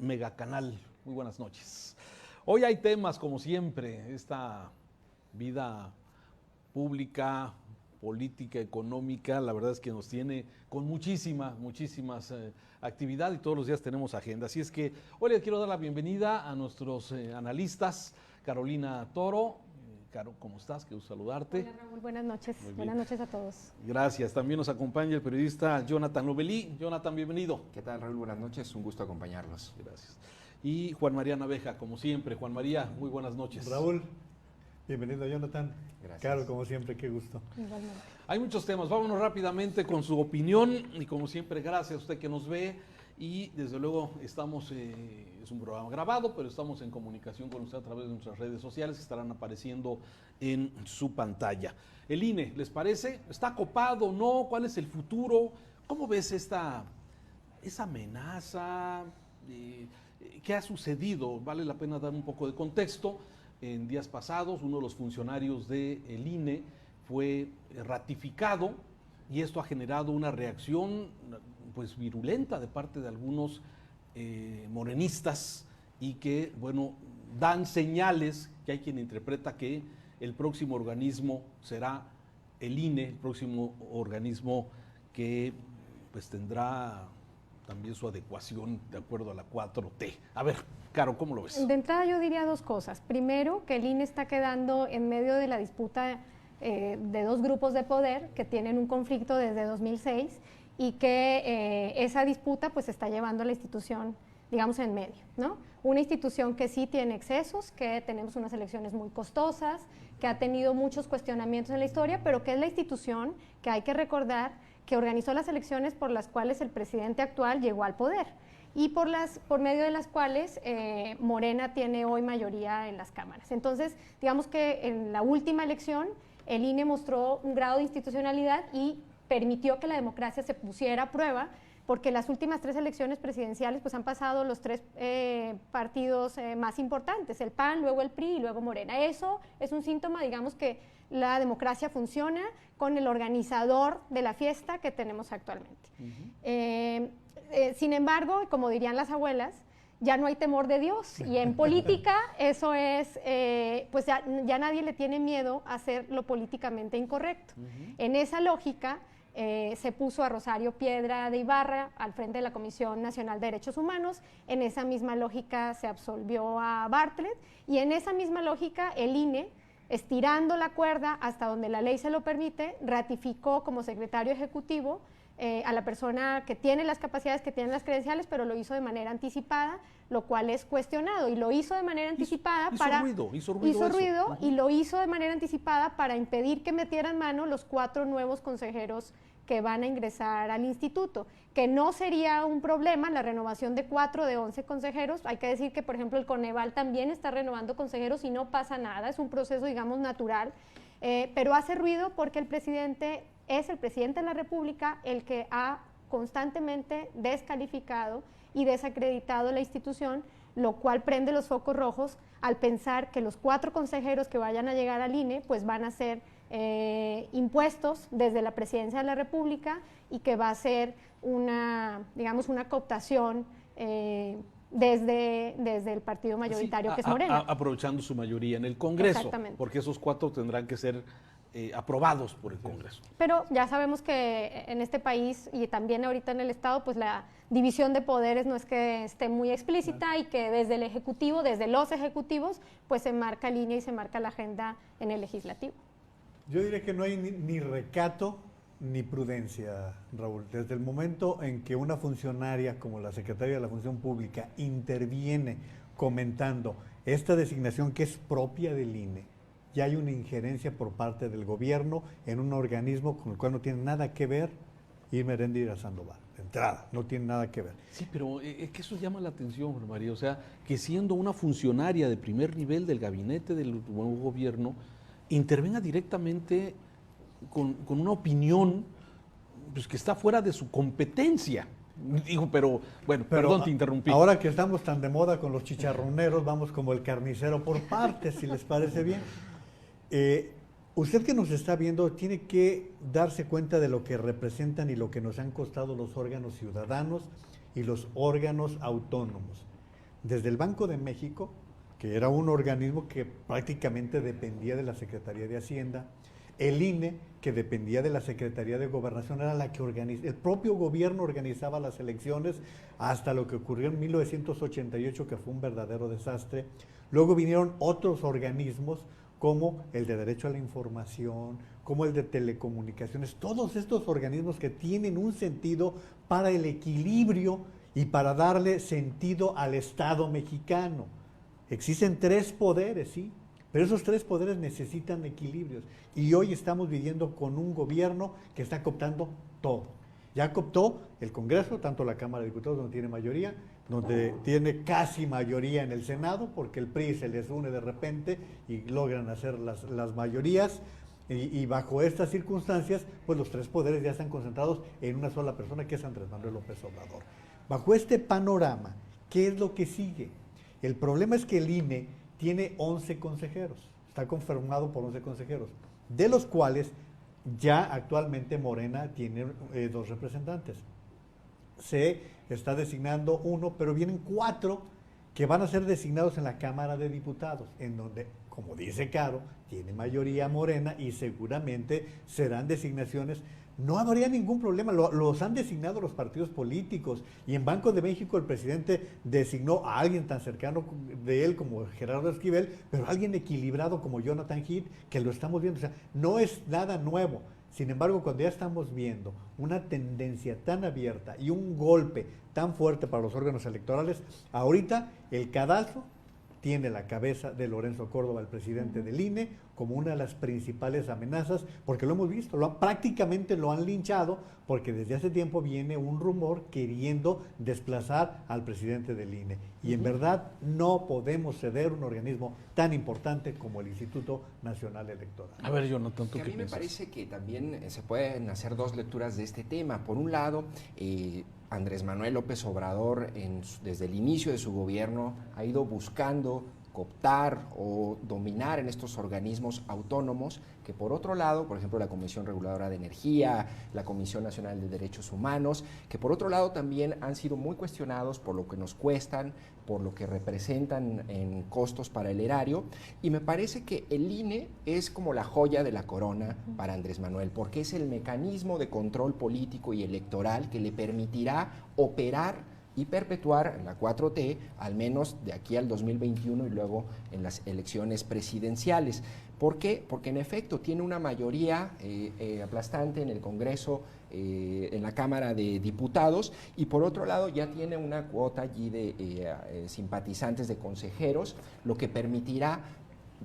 Megacanal. Muy buenas noches. Hoy hay temas, como siempre, esta vida pública, política, económica, la verdad es que nos tiene con muchísimas actividades y todos los días tenemos agenda. Así es que hoy le quiero dar la bienvenida a nuestros analistas, Carolina Toro. Caro, ¿cómo estás? Quiero saludarte. Hola Raúl, buenas noches. Buenas noches a todos. Gracias. También nos acompaña el periodista Jonathan Lovelí. Jonathan, bienvenido. ¿Qué tal, Raúl? Buenas noches, un gusto acompañarlos. Gracias. Y Juan María Naveja, como siempre. Juan María, muy buenas noches. Raúl, bienvenido Jonathan. Gracias. Caro, como siempre, qué gusto. Igualmente. Hay muchos temas, vámonos rápidamente con su opinión y como siempre, gracias a usted que nos ve y desde luego estamos, es un programa grabado, pero estamos en comunicación con usted a través de nuestras redes sociales que estarán apareciendo en su pantalla. El INE, ¿les parece? ¿Está copado o no? ¿Cuál es el futuro? ¿Cómo ves esa amenaza? ¿Qué ha sucedido? Vale la pena dar un poco de contexto. En días pasados, uno de los funcionarios del INE fue ratificado y esto ha generado una reacción pues virulenta de parte de algunos morenistas y que, bueno, dan señales que hay quien interpreta que el próximo organismo será el INE, el próximo organismo que pues tendrá también su adecuación de acuerdo a la 4T. A ver, Caro, ¿cómo lo ves? De entrada yo diría dos cosas. Primero, que el INE está quedando en medio de la disputa de dos grupos de poder que tienen un conflicto desde 2006 y que esa disputa pues está llevando a la institución, digamos, en medio, ¿no? Una institución que sí tiene excesos, que tenemos unas elecciones muy costosas, que ha tenido muchos cuestionamientos en la historia, pero que es la institución que hay que recordar que organizó las elecciones por las cuales el presidente actual llegó al poder y por medio de las cuales Morena tiene hoy mayoría en las cámaras. Entonces, digamos que en la última elección el INE mostró un grado de institucionalidad y permitió que la democracia se pusiera a prueba, porque las últimas tres elecciones presidenciales pues han pasado los tres partidos más importantes, el PAN, luego el PRI y luego Morena. Eso es un síntoma, digamos, que la democracia funciona con el organizador de la fiesta que tenemos actualmente. Sin embargo, como dirían las abuelas, ya no hay temor de Dios, y en política eso es, pues ya nadie le tiene miedo a hacer lo políticamente incorrecto. En esa lógica se puso a Rosario Piedra de Ibarra al frente de la Comisión Nacional de Derechos Humanos, en esa misma lógica se absolvió a Bartlett, y en esa misma lógica el INE, estirando la cuerda hasta donde la ley se lo permite, ratificó como secretario ejecutivo a la persona que tiene las capacidades, que tiene las credenciales, pero lo hizo de manera anticipada, lo cual es cuestionado, y lo hizo de manera anticipada hizo ruido y lo hizo de manera anticipada para impedir que metieran mano los 4 nuevos consejeros que van a ingresar al instituto, que no sería un problema la renovación de 4 de 11 consejeros. Hay que decir que, por ejemplo, el Coneval también está renovando consejeros y no pasa nada, es un proceso, digamos, natural, pero hace ruido porque el presidente es el presidente de la República el que ha constantemente descalificado y desacreditado la institución, lo cual prende los focos rojos al pensar que los 4 consejeros que vayan a llegar al INE pues van a ser impuestos desde la presidencia de la República y que va a ser una, digamos, una cooptación desde el partido mayoritario, que es Morena. Aprovechando su mayoría en el Congreso. Exactamente. Porque esos 4 tendrán que ser aprobados por el Congreso. Pero ya sabemos que en este país y también ahorita en el Estado, pues la división de poderes no es que esté muy explícita, y que desde el Ejecutivo, desde los ejecutivos, pues se marca línea y se marca la agenda en el Legislativo. Yo diría que no hay ni recato ni prudencia, Raúl. Desde el momento en que una funcionaria como la Secretaria de la Función Pública interviene comentando esta designación que es propia del INE, ya hay una injerencia por parte del gobierno en un organismo con el cual no tiene nada que ver Irma Heréndira Sandoval. De entrada, no tiene nada que ver. Sí, pero es que eso llama la atención, Juan María. O sea, que siendo una funcionaria de primer nivel del gabinete del nuevo gobierno, intervenga directamente con una opinión pues, que está fuera de su competencia. Digo, pero bueno, perdón, te interrumpí. Ahora que estamos tan de moda con los chicharroneros, vamos como el carnicero por partes, si les parece bien. Usted que nos está viendo tiene que darse cuenta de lo que representan y lo que nos han costado los órganos ciudadanos y los órganos autónomos. desde el Banco de México, que era un organismo que prácticamente dependía de la Secretaría de Hacienda, el INE, que dependía de la Secretaría de Gobernación, era la que organizaba, el propio gobierno organizaba las elecciones, hasta lo que ocurrió en 1988, que fue un verdadero desastre. Luego vinieron otros organismos, como el de Derecho a la Información, como el de Telecomunicaciones, todos estos organismos que tienen un sentido para el equilibrio y para darle sentido al Estado mexicano. Existen 3 poderes, sí, pero esos 3 poderes necesitan equilibrios. Y hoy estamos viviendo con un gobierno que está cooptando todo. Ya cooptó el Congreso, tanto la Cámara de Diputados, donde tiene mayoría, donde tiene casi mayoría en el Senado, porque el PRI se les une de repente y logran hacer las mayorías. Y bajo estas circunstancias, pues los 3 poderes ya están concentrados en una sola persona, que es Andrés Manuel López Obrador. Bajo este panorama, ¿qué es lo que sigue? El problema es que el INE tiene 11 consejeros, está conformado por 11 consejeros, de los cuales ya actualmente Morena tiene 2 representantes. Se está designando 1, pero vienen 4 que van a ser designados en la Cámara de Diputados, en donde, como dice Caro, tiene mayoría Morena y seguramente serán designaciones. No habría ningún problema, los han designado los partidos políticos, y en Banco de México el presidente designó a alguien tan cercano de él como Gerardo Esquivel, pero alguien equilibrado como Jonathan Heath, que lo estamos viendo. O sea, no es nada nuevo. Sin embargo, cuando ya estamos viendo una tendencia tan abierta y un golpe tan fuerte para los órganos electorales, ahorita el cadastro tiene la cabeza de Lorenzo Córdoba, el presidente del INE, como una de las principales amenazas, porque lo hemos visto, prácticamente lo han linchado, porque desde hace tiempo viene un rumor queriendo desplazar al presidente del INE. Y en verdad no podemos ceder un organismo tan importante como el Instituto Nacional Electoral. A ver, Jonathan, ¿tú a qué mí me piensas? parece que también se pueden hacer 2 lecturas de este tema. Por un lado, Andrés Manuel López Obrador, desde el inicio de su gobierno, ha ido buscando cooptar o dominar en estos organismos autónomos, que por otro lado, por ejemplo, la Comisión Reguladora de Energía, la Comisión Nacional de Derechos Humanos, que por otro lado también han sido muy cuestionados por lo que nos cuestan, por lo que representan en costos para el erario, y me parece que el INE es como la joya de la corona para Andrés Manuel, porque es el mecanismo de control político y electoral que le permitirá operar y perpetuar la 4T, al menos de aquí al 2021 y luego en las elecciones presidenciales. ¿Por qué? Porque en efecto tiene una mayoría aplastante en el Congreso, en la Cámara de Diputados, y por otro lado ya tiene una cuota allí de simpatizantes, de consejeros, lo que permitirá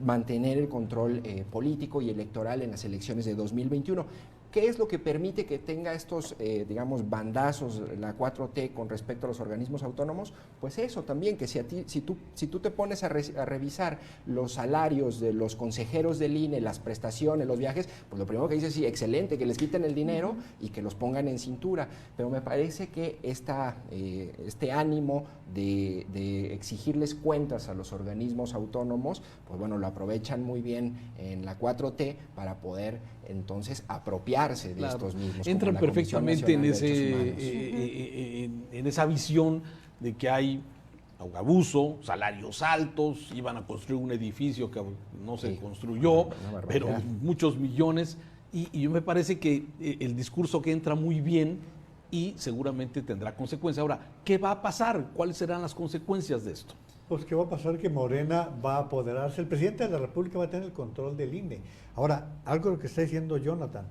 mantener el control político y electoral en las elecciones de 2021. ¿Qué es lo que permite que tenga estos, digamos, bandazos la 4T con respecto a los organismos autónomos? Pues eso también, que si tú te pones a revisar los salarios de los consejeros del INE, las prestaciones, los viajes, pues lo primero que dices, sí, excelente, que les quiten el dinero y que los pongan en cintura. Pero me parece que este ánimo de exigirles cuentas a los organismos autónomos, pues bueno, lo aprovechan muy bien en la 4T para poder entonces apropiarse de estos mismos. Entran perfectamente en esa visión de que hay abuso, salarios altos, iban a construir un edificio que no se construyó, pero muchos millones, y me parece que el discurso que entra muy bien y seguramente tendrá consecuencias. Ahora, ¿qué va a pasar? ¿Cuáles serán las consecuencias de esto? Pues que va a pasar que Morena va a apoderarse, el presidente de la República va a tener el control del INE. Ahora, algo de lo que está diciendo Jonathan,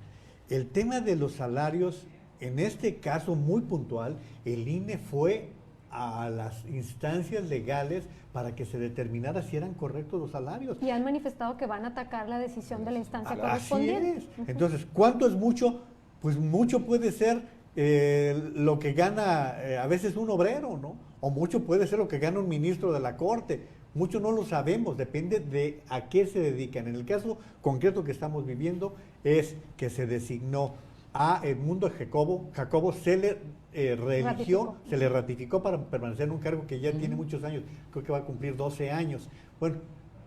el tema de los salarios, en este caso muy puntual, el INE fue a las instancias legales para que se determinara si eran correctos los salarios. Y han manifestado que van a atacar la decisión de la instancia correspondiente. Así es. Entonces, ¿cuánto es mucho? Pues mucho puede ser lo que gana a veces un obrero, ¿no? O mucho puede ser lo que gana un ministro de la Corte. Mucho no lo sabemos, depende de a qué se dedican. En el caso concreto que estamos viviendo es que se designó a Edmundo Jacobo se le reeligió, se le ratificó para permanecer en un cargo que ya tiene muchos años, creo que va a cumplir 12 años. Bueno,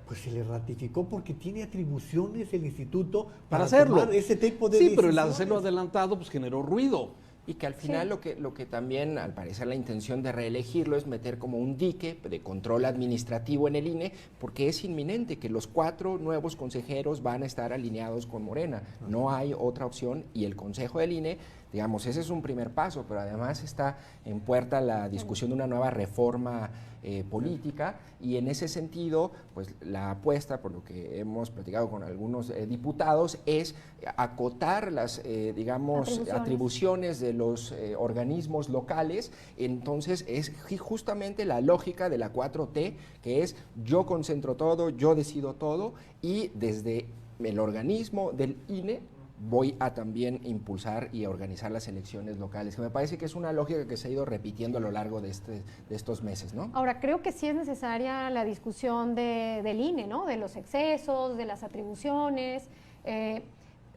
pues se le ratificó porque tiene atribuciones el instituto para hacerlo. Tomar ese tipo de sí, decisiones. pero el hacerlo adelantado pues generó ruido. Y que al final lo que también, al parecer, la intención de reelegirlo es meter como un dique de control administrativo en el INE, porque es inminente que los 4 nuevos consejeros van a estar alineados con Morena. No hay otra opción y el Consejo del INE, digamos, ese es un primer paso, pero además está en puerta la discusión de una nueva reforma política, y en ese sentido, pues la apuesta, por lo que hemos platicado con algunos diputados, es acotar las, digamos, atribuciones de los organismos locales. Entonces es justamente la lógica de la 4T, que es yo concentro todo, yo decido todo, y desde el organismo del INE voy a también impulsar y a organizar las elecciones locales, que me parece que es una lógica que se ha ido repitiendo a lo largo de estos meses, ¿no? Ahora, creo que sí es necesaria la discusión del INE, ¿no? De los excesos, de las atribuciones.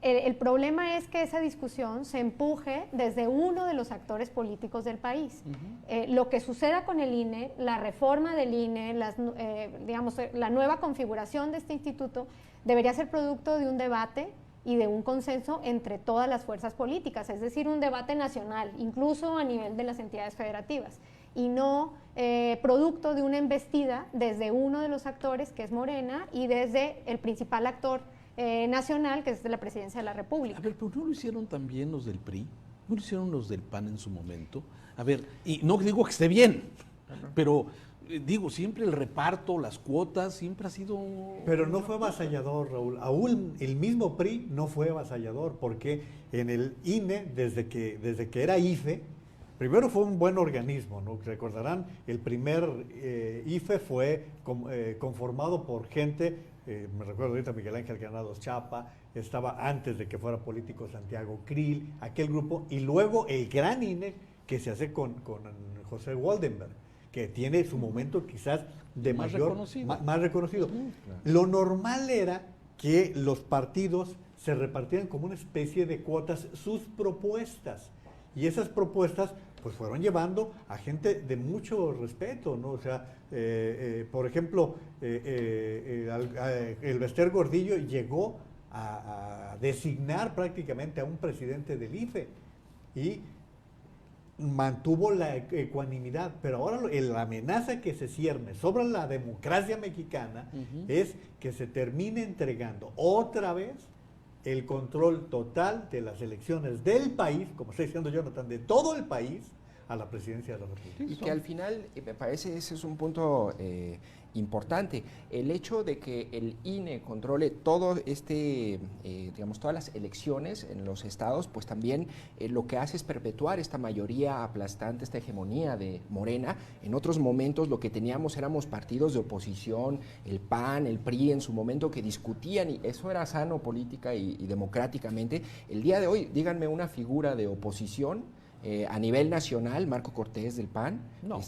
El problema es que esa discusión se empuje desde uno de los actores políticos del país. Lo que suceda con el INE, la reforma del INE, digamos, la nueva configuración de este instituto, debería ser producto de un debate y de un consenso entre todas las fuerzas políticas, es decir, un debate nacional, incluso a nivel de las entidades federativas, y no producto de una embestida desde uno de los actores, que es Morena, y desde el principal actor nacional, que es de la Presidencia de la República. A ver, pero ¿no lo hicieron también los del PRI? ¿No lo hicieron los del PAN en su momento? A ver, y no digo que esté bien, pero digo, siempre el reparto, las cuotas, siempre ha sido... Pero no fue avasallador, Raúl. Aún el mismo PRI no fue avasallador, porque en el INE, desde que era IFE, primero fue un buen organismo, ¿no? Recordarán, el primer IFE fue conformado por gente, me recuerdo ahorita Miguel Ángel Granados Chapa, estaba antes de que fuera político Santiago Krill, aquel grupo, y luego el gran INE que se hace con José Waldenberg, que tiene su momento quizás de más mayor, reconocido. más reconocido. Claro. Lo normal era que los partidos se repartieran como una especie de cuotas sus propuestas, y esas propuestas pues fueron llevando a gente de mucho respeto, ¿no? O sea, por ejemplo, el Bester Gordillo llegó a designar prácticamente a un presidente del IFE y mantuvo la ecuanimidad, pero ahora la amenaza que se cierne sobre la democracia mexicana es que se termine entregando otra vez el control total de las elecciones del país, como está diciendo Jonathan, de todo el país, a la presidencia de la República. Y que al final, me parece, ese es un punto importante, el hecho de que el INE controle todo digamos, todas las elecciones en los estados, pues también lo que hace es perpetuar esta mayoría aplastante, esta hegemonía de Morena. En otros momentos lo que teníamos éramos partidos de oposición, el PAN, el PRI en su momento, que discutían, y eso era sano política y democráticamente. El día de hoy, díganme una figura de oposición a nivel nacional, Marco Cortés del PAN, no.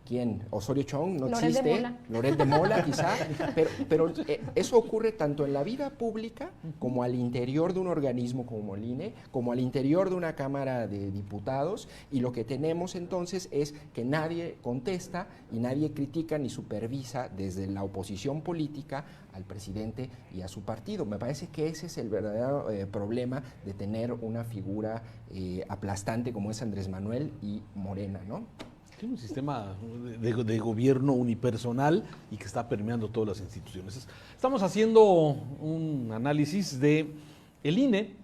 ¿Quién? Osorio Chong, no Loret de existe. Mola. Loret de Mola, quizá. Pero eso ocurre tanto en la vida pública como al interior de un organismo como el INE, como al interior de una Cámara de Diputados. Y lo que tenemos entonces es que nadie contesta y nadie critica ni supervisa desde la oposición política al presidente y a su partido. Me parece que ese es el verdadero problema de tener una figura aplastante como es Andrés Manuel y Morena, ¿no? Tiene un sistema de gobierno unipersonal y que está permeando todas las instituciones. Estamos haciendo un análisis de el INE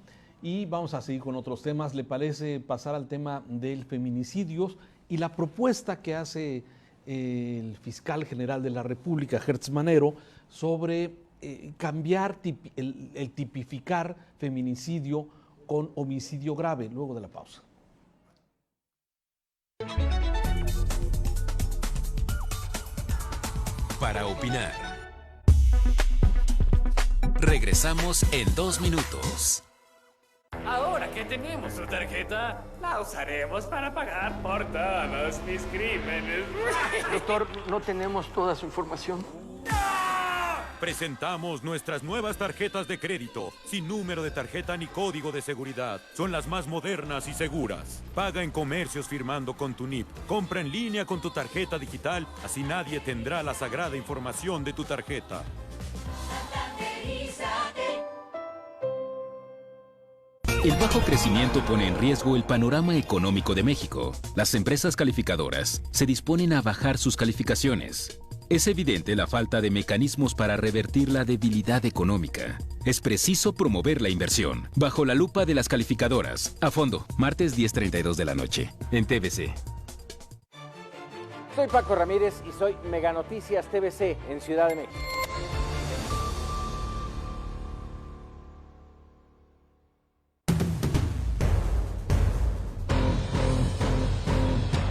y vamos a seguir con otros temas. ¿Le parece pasar al tema del feminicidio y la propuesta que hace el fiscal general de la República, Hertz Manero, sobre cambiar el tipificar feminicidio con homicidio grave? Luego de la pausa. Para opinar. Regresamos en 2 minutos. Ahora que tenemos su tarjeta, la usaremos para pagar por todos mis crímenes. Doctor, no tenemos toda su información. Presentamos nuestras nuevas tarjetas de crédito, sin número de tarjeta ni código de seguridad. Son las más modernas y seguras. Paga en comercios firmando con tu NIP. Compra en línea con tu tarjeta digital, así nadie tendrá la sagrada información de tu tarjeta. El bajo crecimiento pone en riesgo el panorama económico de México. Las empresas calificadoras se disponen a bajar sus calificaciones. Es evidente la falta de mecanismos para revertir la debilidad económica. Es preciso promover la inversión. Bajo la lupa de las calificadoras. A fondo, martes 10:32 de la noche, en TVC. Soy Paco Ramírez y soy Mega Noticias TVC en Ciudad de México.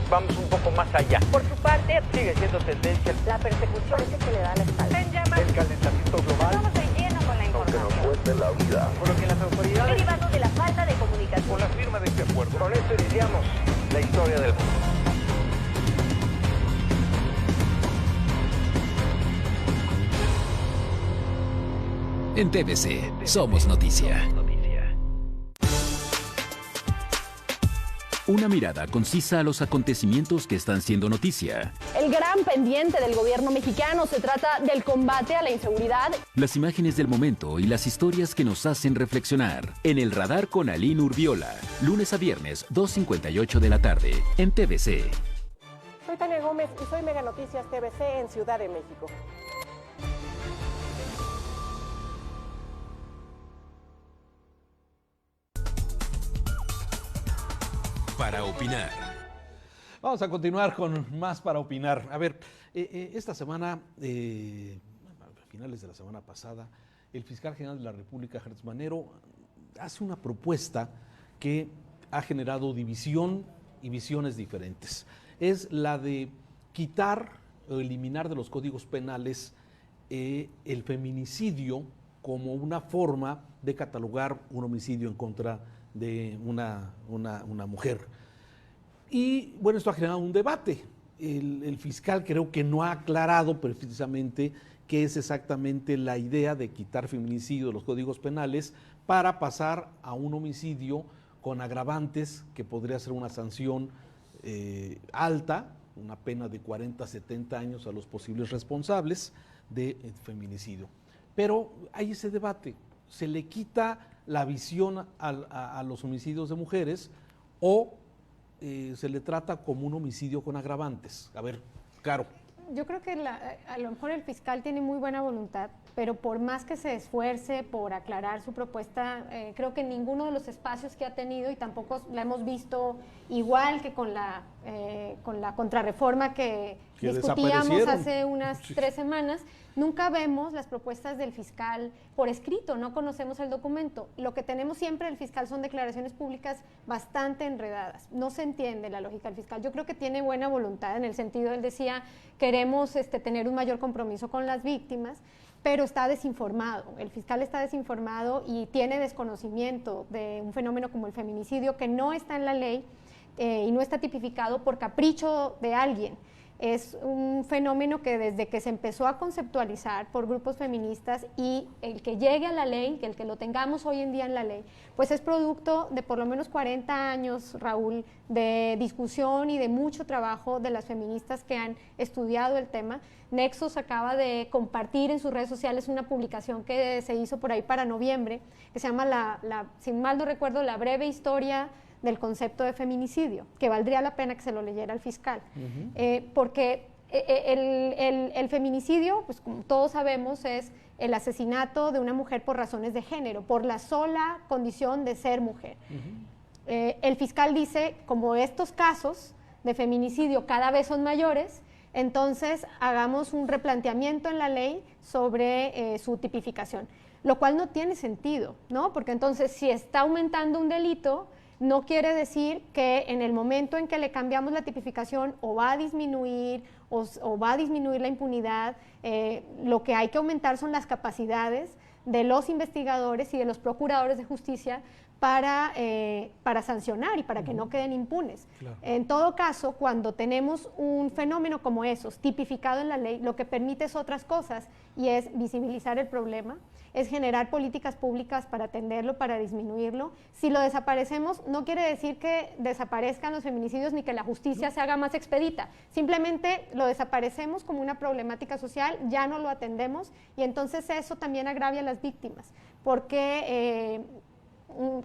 Vamos un poco más allá. Por su parte, Sigue siendo tendencia la persecución que le da la espalda. el calentamiento global. Vamos de lleno con la información. Aunque nos cueste la vida. Por lo que las autoridades... Derivado de la falta de comunicación. Con la firma de este acuerdo. Con esto iniciamos la historia del mundo. En TVC, somos noticia. Una mirada concisa a los acontecimientos que están siendo noticia. El gran pendiente del gobierno mexicano se trata del combate a la inseguridad. Las imágenes del momento y las historias que nos hacen reflexionar. En el radar con Aline Urbiola. Lunes a viernes, 2:58 de la tarde, en TVC. Soy Tania Gómez y soy Mega Noticias TVC en Ciudad de México. Para opinar. Vamos a continuar con más para opinar. A ver, esta semana, a finales de la semana pasada, el fiscal general de la República, Gertz Manero, hace una propuesta que ha generado división y visiones diferentes. Es la de quitar o eliminar de los códigos penales el feminicidio como una forma de catalogar un homicidio en contra de una mujer. Y bueno, esto ha generado un debate. El fiscal creo que no ha aclarado precisamente qué es exactamente la idea de quitar feminicidio de los códigos penales para pasar a un homicidio con agravantes que podría ser una sanción alta, una pena de 40 a 70 años a los posibles responsables de feminicidio. Pero hay ese debate, se le quita la visión a los homicidios de mujeres o se le trata como un homicidio con agravantes. A ver, Caro. Yo creo que a lo mejor el fiscal tiene muy buena voluntad, pero por más que se esfuerce por aclarar su propuesta, creo que ninguno de los espacios que ha tenido, y tampoco la hemos visto igual que con la contrarreforma que discutíamos hace unas 3 semanas, nunca vemos las propuestas del fiscal por escrito, no conocemos el documento. Lo que tenemos siempre del fiscal son declaraciones públicas bastante enredadas. No se entiende la lógica del fiscal. Yo creo que tiene buena voluntad en el sentido, él decía, queremos tener un mayor compromiso con las víctimas, pero está desinformado. El fiscal está desinformado y tiene desconocimiento de un fenómeno como el feminicidio que no está en la ley y no está tipificado por capricho de alguien. Es un fenómeno que desde que se empezó a conceptualizar por grupos feministas y el que llegue a la ley, el que lo tengamos hoy en día en la ley, pues es producto de por lo menos 40 años, Raúl, de discusión y de mucho trabajo de las feministas que han estudiado el tema. Nexos acaba de compartir en sus redes sociales una publicación que se hizo por ahí para noviembre, que se llama, sin mal no recuerdo, La breve historia del concepto de feminicidio, que valdría la pena que se lo leyera al fiscal, porque el feminicidio, pues como todos sabemos, es el asesinato de una mujer por razones de género, por la sola condición de ser mujer. El fiscal dice, como estos casos de feminicidio cada vez son mayores, entonces hagamos un replanteamiento en la ley sobre su tipificación, lo cual no tiene sentido, ¿no? Porque entonces si está aumentando un delito, no quiere decir que en el momento en que le cambiamos la tipificación o va a disminuir o va a disminuir la impunidad. Lo que hay que aumentar son las capacidades de los investigadores y de los procuradores de justicia para sancionar y para que no queden impunes. Claro. En todo caso, cuando tenemos un fenómeno como esos tipificado en la ley, lo que permite es otras cosas, y es visibilizar el problema, es generar políticas públicas para atenderlo, para disminuirlo. Si lo desaparecemos, no quiere decir que desaparezcan los feminicidios ni que la justicia se haga más expedita. Simplemente lo desaparecemos como una problemática social, ya no lo atendemos, y entonces eso también agravia a las víctimas, porque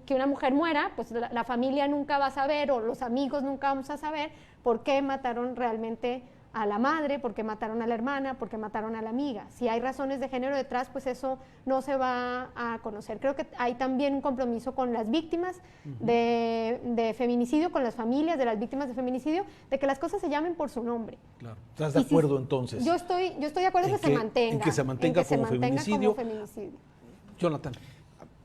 que una mujer muera, pues la familia nunca va a saber, o los amigos nunca vamos a saber por qué mataron realmente a la madre, por qué mataron a la hermana, por qué mataron a la amiga. Si hay razones de género detrás, pues eso no se va a conocer. Creo que hay también un compromiso con las víctimas de feminicidio, con las familias de las víctimas de feminicidio, de que las cosas se llamen por su nombre. Claro. ¿Estás de acuerdo entonces? Yo estoy de acuerdo en que se mantenga. En que se mantenga como feminicidio. Jonathan.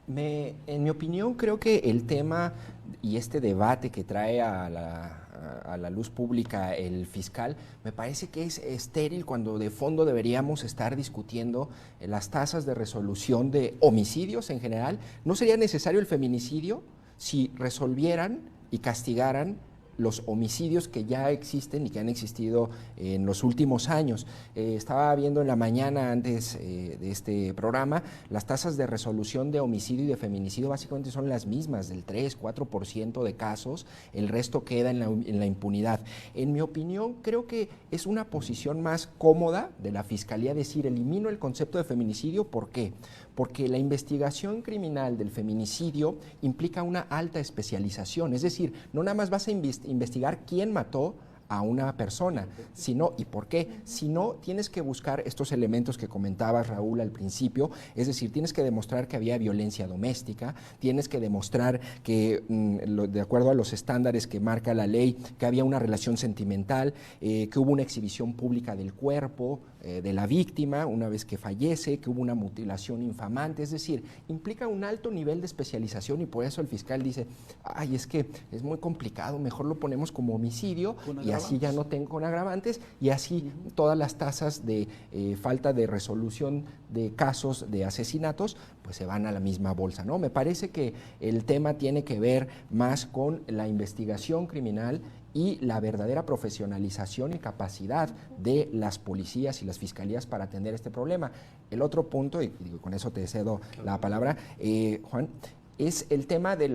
En mi opinión, creo que el tema y este debate que trae a la luz pública el fiscal, me parece que es estéril cuando de fondo deberíamos estar discutiendo las tasas de resolución de homicidios en general. ¿No sería necesario el feminicidio si resolvieran y castigaran los homicidios que ya existen y que han existido en los últimos años? Estaba viendo en la mañana antes de este programa, las tasas de resolución de homicidio y de feminicidio básicamente son las mismas, del 3-4% de casos, el resto queda en la impunidad. En mi opinión, creo que es una posición más cómoda de la Fiscalía decir, elimino el concepto de feminicidio. ¿Por qué? Porque la investigación criminal del feminicidio implica una alta especialización, es decir, no nada más vas a investigar quién mató a una persona, sino y por qué, sino tienes que buscar estos elementos que comentabas, Raúl, al principio, es decir, tienes que demostrar que había violencia doméstica, tienes que demostrar que, de acuerdo a los estándares que marca la ley, que había una relación sentimental, que hubo una exhibición pública del cuerpo de la víctima una vez que fallece, que hubo una mutilación infamante, es decir, implica un alto nivel de especialización y por eso el fiscal dice, ay, es que es muy complicado, mejor lo ponemos como homicidio y así ya no tengo con agravantes y así todas las tasas de falta de resolución de casos de asesinatos pues se van a la misma bolsa, ¿no? Me parece que el tema tiene que ver más con la investigación criminal y la verdadera profesionalización y capacidad de las policías y las fiscalías para atender este problema. El otro punto, y con eso te cedo la palabra, Juan, es el tema de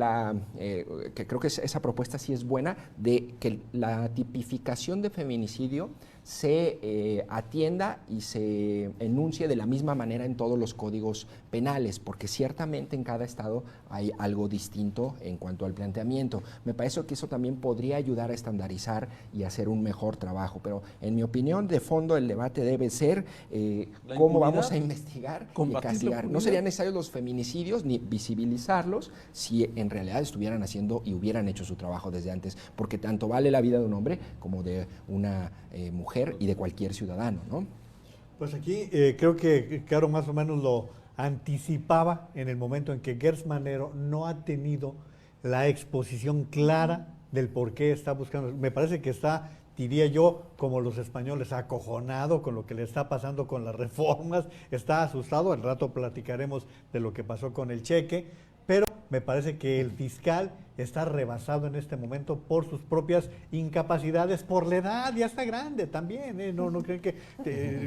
que creo que esa propuesta sí es buena, de que la tipificación de feminicidio se atienda y se enuncie de la misma manera en todos los códigos penales, porque ciertamente en cada estado hay algo distinto en cuanto al planteamiento. Me parece que eso también podría ayudar a estandarizar y hacer un mejor trabajo, pero en mi opinión, de fondo el debate debe ser cómo vamos a investigar y castigar. No serían necesarios los feminicidios ni visibilizarlos si en realidad estuvieran haciendo y hubieran hecho su trabajo desde antes, porque tanto vale la vida de un hombre como de una mujer y de cualquier ciudadano, ¿no? Pues aquí creo que Caro más o menos lo anticipaba en el momento en que Gertz Manero no ha tenido la exposición clara del por qué está buscando. Me parece que está, diría yo, como los españoles, acojonado con lo que le está pasando con las reformas, está asustado, al rato platicaremos de lo que pasó con el cheque, pero me parece que el fiscal está rebasado en este momento por sus propias incapacidades, por la edad, ya está grande también, ¿eh? No creen que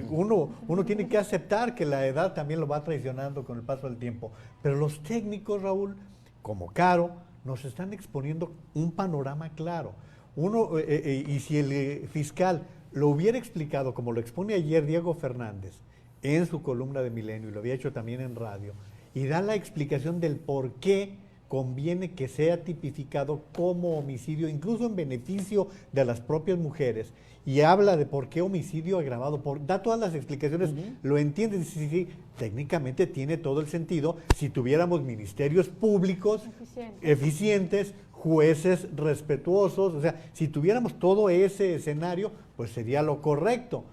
uno tiene que aceptar que la edad también lo va traicionando con el paso del tiempo, pero los técnicos, Raúl, como Caro, nos están exponiendo un panorama claro. Y si el fiscal lo hubiera explicado como lo expone ayer Diego Fernández en su columna de Milenio, y lo había hecho también en radio, y da la explicación del por qué conviene que sea tipificado como homicidio, incluso en beneficio de las propias mujeres, y habla de por qué homicidio agravado, da todas las explicaciones, lo entiende, sí, técnicamente tiene todo el sentido si tuviéramos ministerios públicos eficientes, jueces respetuosos, o sea, si tuviéramos todo ese escenario, pues sería lo correcto.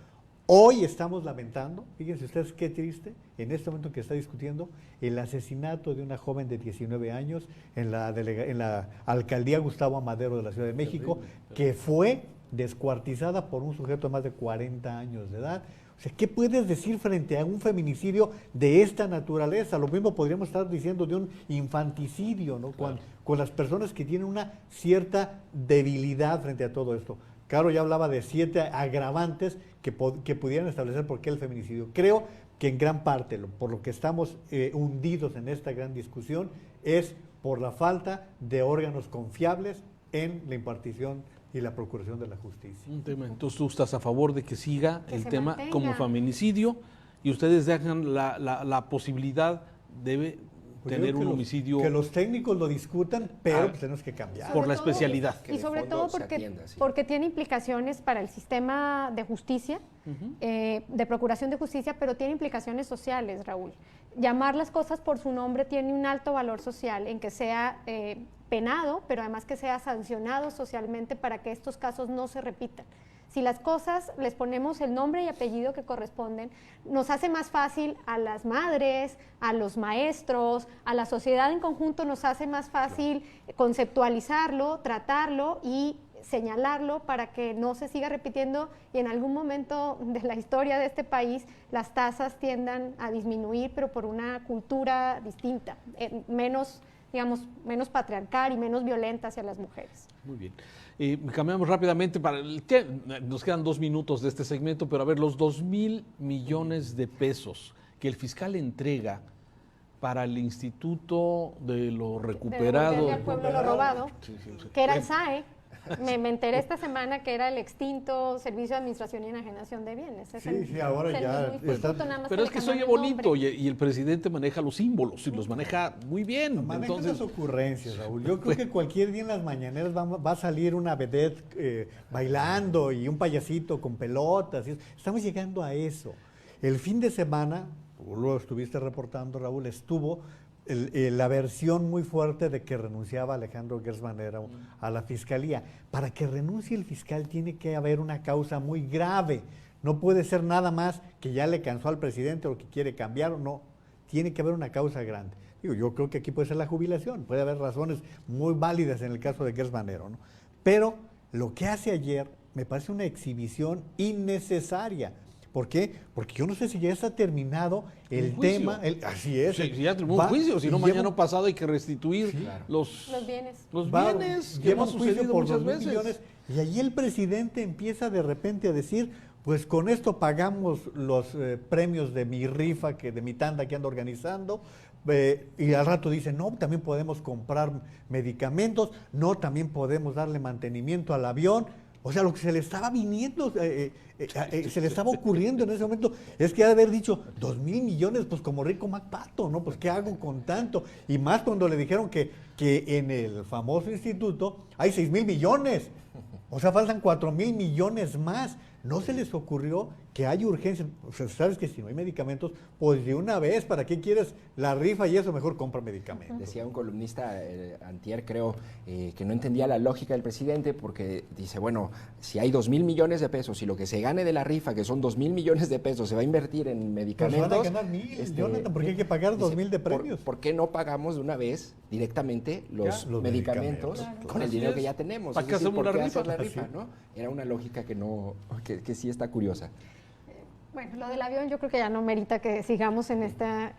Hoy estamos lamentando, fíjense ustedes qué triste, en este momento que está discutiendo, el asesinato de una joven de 19 años en la alcaldía Gustavo Amadero de la Ciudad de México, que fue descuartizada por un sujeto de más de 40 años de edad. O sea, ¿qué puedes decir frente a un feminicidio de esta naturaleza? Lo mismo podríamos estar diciendo de un infanticidio, ¿no? Claro. Con las personas que tienen una cierta debilidad frente a todo esto. Caro ya hablaba de 7 agravantes que pudieran establecer por qué el feminicidio. Creo que en gran parte, por lo que estamos hundidos en esta gran discusión, es por la falta de órganos confiables en la impartición y la procuración de la justicia. Entonces tú estás a favor de que siga el tema mantenga como feminicidio y ustedes dejan la posibilidad de tener un homicidio. Que los técnicos lo discutan, pero pues tenemos que cambiar. Por la especialidad. Y sobre todo porque tiene implicaciones para el sistema de justicia, de procuración de justicia, pero tiene implicaciones sociales, Raúl. Llamar las cosas por su nombre tiene un alto valor social en que sea penado, pero además que sea sancionado socialmente para que estos casos no se repitan. Si las cosas les ponemos el nombre y apellido que corresponden, nos hace más fácil a las madres, a los maestros, a la sociedad en conjunto, nos hace más fácil conceptualizarlo, tratarlo y señalarlo para que no se siga repitiendo y en algún momento de la historia de este país las tasas tiendan a disminuir, pero por una cultura distinta, menos patriarcal y menos violenta hacia las mujeres. Muy bien. Cambiamos rápidamente nos quedan 2 minutos de este segmento, pero a ver, los 2,000 millones de pesos que el fiscal entrega para el Instituto de lo Recuperado. De al pueblo lo robado, que era el SAE. Me enteré esta semana que era el extinto Servicio de Administración y Enajenación de Bienes. Ahora ya está. Pero es que se oye bonito y el presidente maneja los símbolos y los maneja muy bien. Maneja las ocurrencias, Raúl. Yo creo que cualquier día en las mañaneras va a salir una vedette bailando y un payasito con pelotas. Estamos llegando a eso. El fin de semana, tú lo estuviste reportando, Raúl, estuvo la versión muy fuerte de que renunciaba Alejandro Gertz Manero a la fiscalía. Para que renuncie el fiscal tiene que haber una causa muy grave. No puede ser nada más que ya le cansó al presidente o que quiere cambiar o no. Tiene que haber una causa grande. Yo creo que aquí puede ser la jubilación. Puede haber razones muy válidas en el caso de Gertz Manero, ¿no? Pero lo que hace ayer me parece una exhibición innecesaria. ¿Por qué? Porque yo no sé si ya está terminado el tema. Así es. Sí, ya terminó un juicio, si no mañana pasado hay que restituir los bienes. Los bienes que hemos sucedido por muchas veces. Millones, y allí el presidente empieza de repente a decir, pues con esto pagamos los premios de mi rifa, de mi tanda que ando organizando, y al rato dice, no, también podemos comprar medicamentos, no, también podemos darle mantenimiento al avión. O sea, lo que se le estaba viniendo, se le estaba ocurriendo en ese momento, es que ha de haber dicho, 2,000 millones, pues como Rico MacPato, ¿no? Pues ¿qué hago con tanto? Y más cuando le dijeron que en el famoso instituto hay 6,000 millones. O sea, faltan 4,000 millones más. No se les ocurrió que hay urgencia. O sea, sabes que si no hay medicamentos, pues de una vez, ¿para qué quieres la rifa y eso? Mejor compra medicamentos. Decía un columnista antier, creo, que no entendía la lógica del presidente porque dice, bueno, si hay 2,000 millones de pesos y lo que se gane de la rifa, que son 2,000 millones de pesos, se va a invertir en medicamentos. Pero van a ganar 1,000, Jonathan, ¿por qué hay que pagar 2,000 de premios? ¿Por qué no pagamos de una vez directamente los medicamentos con el dinero que ya tenemos? ¿Para qué hacemos la rifa? La rifa, ¿no? Era una lógica que sí está curiosa. Bueno, lo del avión yo creo que ya no merita que sigamos en ese tema,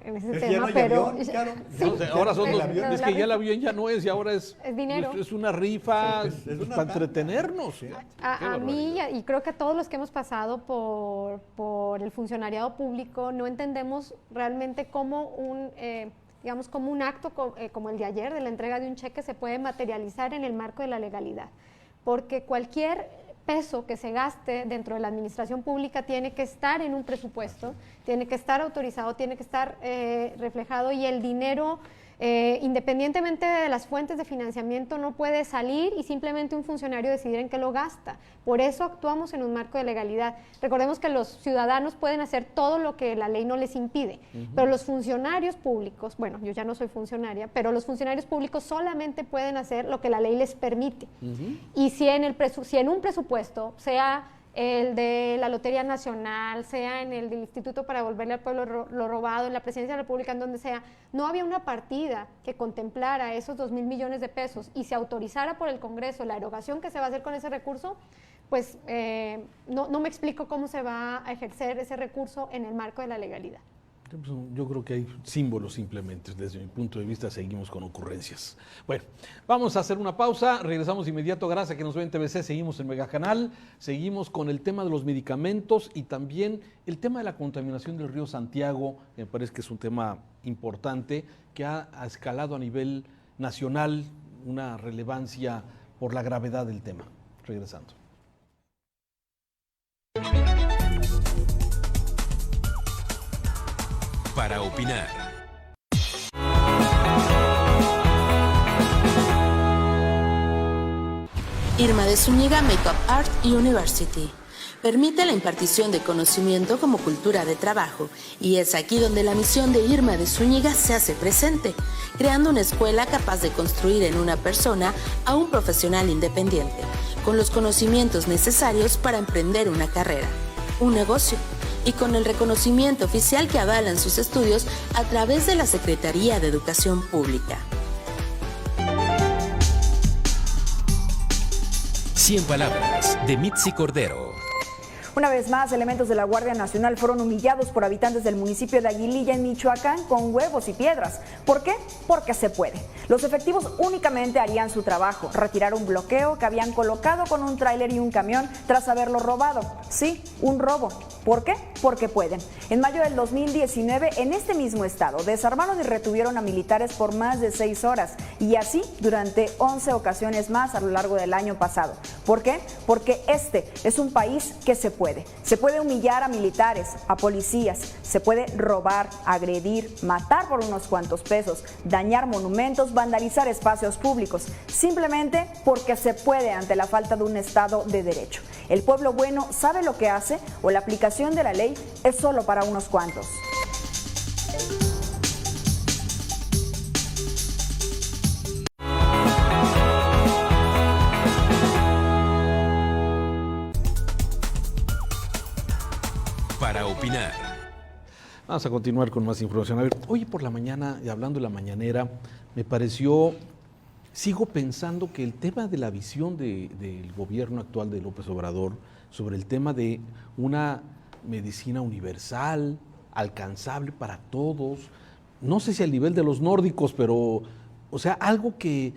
ya no pero avión, claro. sí, o sea, ahora son es que ya el avión ya no es, y ahora es dinero. Es una rifa es para entretenernos. ¿Sí? A mí y creo que a todos los que hemos pasado por el funcionariado público no entendemos realmente cómo como un acto como el de ayer, de la entrega de un cheque, se puede materializar en el marco de la legalidad, porque cualquier peso que se gaste dentro de la administración pública tiene que estar en un presupuesto, tiene que estar autorizado, tiene que estar reflejado, y el dinero, independientemente de las fuentes de financiamiento, no puede salir y simplemente un funcionario decidir en qué lo gasta. Por eso actuamos en un marco de legalidad. Recordemos que los ciudadanos pueden hacer todo lo que la ley no les impide, pero los funcionarios públicos, bueno, yo ya no soy funcionaria, pero los funcionarios públicos solamente pueden hacer lo que la ley les permite. Y si en un presupuesto, sea el de la Lotería Nacional, sea en el del Instituto para Devolverle al Pueblo lo Robado, en la Presidencia de la República, en donde sea, no había una partida que contemplara esos 2,000 millones de pesos y se autorizara por el Congreso la erogación que se va a hacer con ese recurso, pues no me explico cómo se va a ejercer ese recurso en el marco de la legalidad. Yo creo que hay símbolos simplemente, desde mi punto de vista seguimos con ocurrencias. Bueno, vamos a hacer una pausa, regresamos de inmediato, gracias a que nos ven en TVC, seguimos en Megacanal, seguimos con el tema de los medicamentos y también el tema de la contaminación del río Santiago, que me parece que es un tema importante, que ha escalado a nivel nacional, una relevancia por la gravedad del tema. Regresando. Para opinar. Irma de Zúñiga Makeup Art University. Permite la impartición de conocimiento como cultura de trabajo, y es aquí donde la misión de Irma de Zúñiga se hace presente, creando una escuela capaz de construir en una persona a un profesional independiente, con los conocimientos necesarios para emprender una carrera, un negocio, y con el reconocimiento oficial que avalan sus estudios a través de la Secretaría de Educación Pública. 100 palabras, de Mitzi Cordero. Una vez más, elementos de la Guardia Nacional fueron humillados por habitantes del municipio de Aguililla, en Michoacán, con huevos y piedras. ¿Por qué? Porque se puede. Los efectivos únicamente harían su trabajo, retirar un bloqueo que habían colocado con un tráiler y un camión tras haberlo robado. Sí, un robo. ¿Por qué? Porque pueden. En mayo del 2019, en este mismo estado, desarmaron y retuvieron a militares por más de 6 horas, y así durante 11 ocasiones más a lo largo del año pasado. ¿Por qué? Porque este es un país que se puede. Se puede humillar a militares, a policías, se puede robar, agredir, matar por unos cuantos pesos, dañar monumentos, vandalizar espacios públicos, simplemente porque se puede ante la falta de un Estado de derecho. El pueblo bueno sabe lo que hace, o la aplicación de la ley es solo para unos cuantos. Para opinar. Vamos a continuar con más información. A ver, hoy por la mañana, y hablando de la mañanera, me pareció, sigo pensando que el tema de la visión del gobierno actual de López Obrador sobre el tema de una medicina universal, alcanzable para todos, no sé si al nivel de los nórdicos, pero, o sea, algo que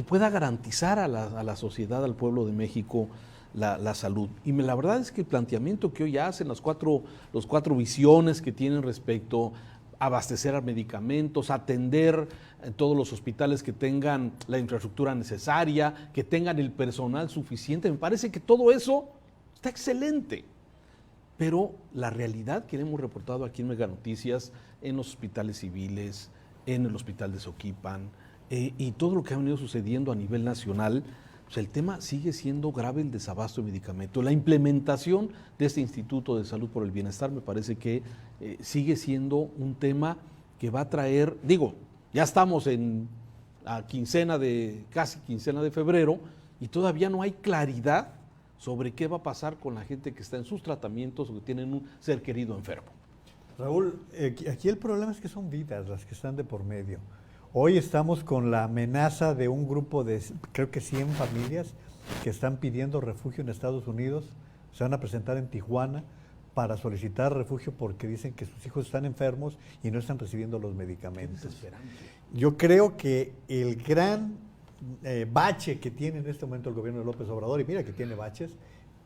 pueda garantizar a la sociedad, al pueblo de México, la salud. Y la verdad es que el planteamiento que hoy hacen, los cuatro visiones que tienen respecto a abastecer a medicamentos, atender en todos los hospitales que tengan la infraestructura necesaria, que tengan el personal suficiente, me parece que todo eso está excelente. Pero la realidad que hemos reportado aquí en Mega Noticias, en los hospitales civiles, en el hospital de Soquipan, y todo lo que ha venido sucediendo a nivel nacional, pues el tema sigue siendo grave, el desabasto de medicamentos. La implementación de este Instituto de Salud por el Bienestar me parece que sigue siendo un tema que va a traer, ya estamos en la casi quincena de febrero, y todavía no hay claridad sobre qué va a pasar con la gente que está en sus tratamientos o que tienen un ser querido enfermo. Raúl, aquí el problema es que son vidas las que están de por medio. Hoy estamos con la amenaza de un grupo de, creo que 100 familias que están pidiendo refugio en Estados Unidos. Se van a presentar en Tijuana para solicitar refugio porque dicen que sus hijos están enfermos y no están recibiendo los medicamentos. Yo creo que el gran bache que tiene en este momento el gobierno de López Obrador, y mira que tiene baches,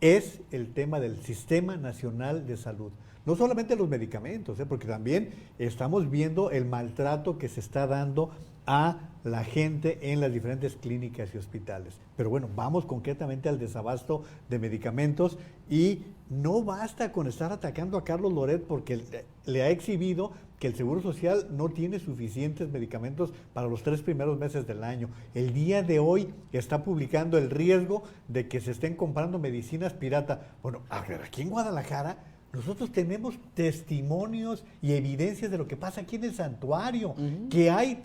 es el tema del Sistema Nacional de Salud. No solamente los medicamentos, porque también estamos viendo el maltrato que se está dando a la gente en las diferentes clínicas y hospitales. Pero bueno, vamos concretamente al desabasto de medicamentos, y no basta con estar atacando a Carlos Loret porque le ha exhibido que el Seguro Social no tiene suficientes medicamentos para los 3 primeros meses del año. El día de hoy está publicando el riesgo de que se estén comprando medicinas pirata. Bueno, a ver, aquí en Guadalajara nosotros tenemos testimonios y evidencias de lo que pasa aquí en el santuario, que hay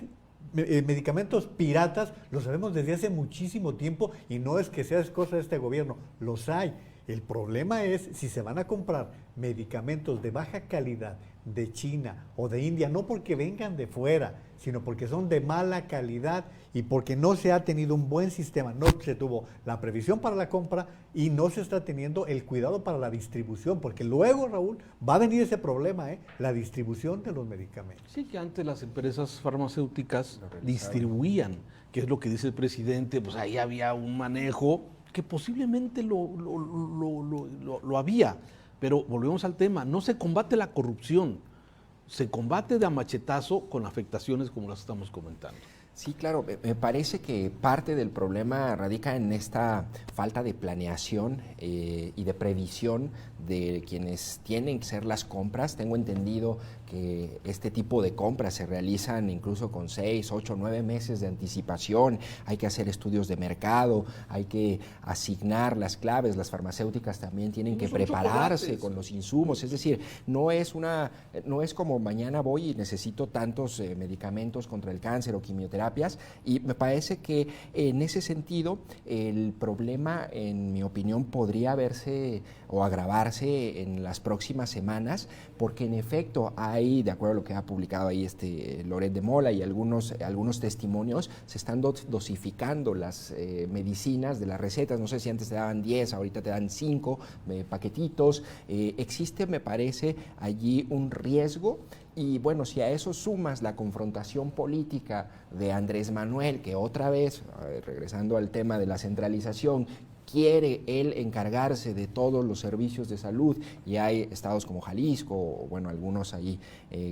medicamentos piratas, lo sabemos desde hace muchísimo tiempo, y no es que sea cosa de este gobierno, los hay. El problema es si se van a comprar medicamentos de baja calidad de China o de India, no porque vengan de fuera, sino porque son de mala calidad y porque no se ha tenido un buen sistema, no se tuvo la previsión para la compra y no se está teniendo el cuidado para la distribución, porque luego, Raúl, va a venir ese problema, la distribución de los medicamentos. Sí, que antes las empresas farmacéuticas distribuían, que es lo que dice el presidente, pues ahí había un manejo que posiblemente lo había, pero volvemos al tema, no se combate la corrupción, se combate de a machetazo con afectaciones como las estamos comentando. Sí, claro, me parece que parte del problema radica en esta falta de planeación y de previsión de quienes tienen que hacer las compras. Tengo entendido que este tipo de compras se realizan incluso con 6, 8, 9 meses de anticipación. Hay que hacer estudios de mercado, hay que asignar las claves, las farmacéuticas también tienen que prepararse con los insumos. Es decir, no es como mañana voy y necesito tantos medicamentos contra el cáncer o quimioterapias, y me parece que en ese sentido el problema, en mi opinión, podría verse o agravarse en las próximas semanas, porque en efecto hay, de acuerdo a lo que ha publicado ahí Loret de Mola y algunos testimonios, se están dosificando las medicinas de las recetas. No sé si antes te daban 10, ahorita te dan 5 paquetitos. Existe, me parece, allí un riesgo. Y bueno, si a eso sumas la confrontación política de Andrés Manuel, que otra vez, regresando al tema de la centralización, quiere él encargarse de todos los servicios de salud, y hay estados como Jalisco, o bueno, algunos ahí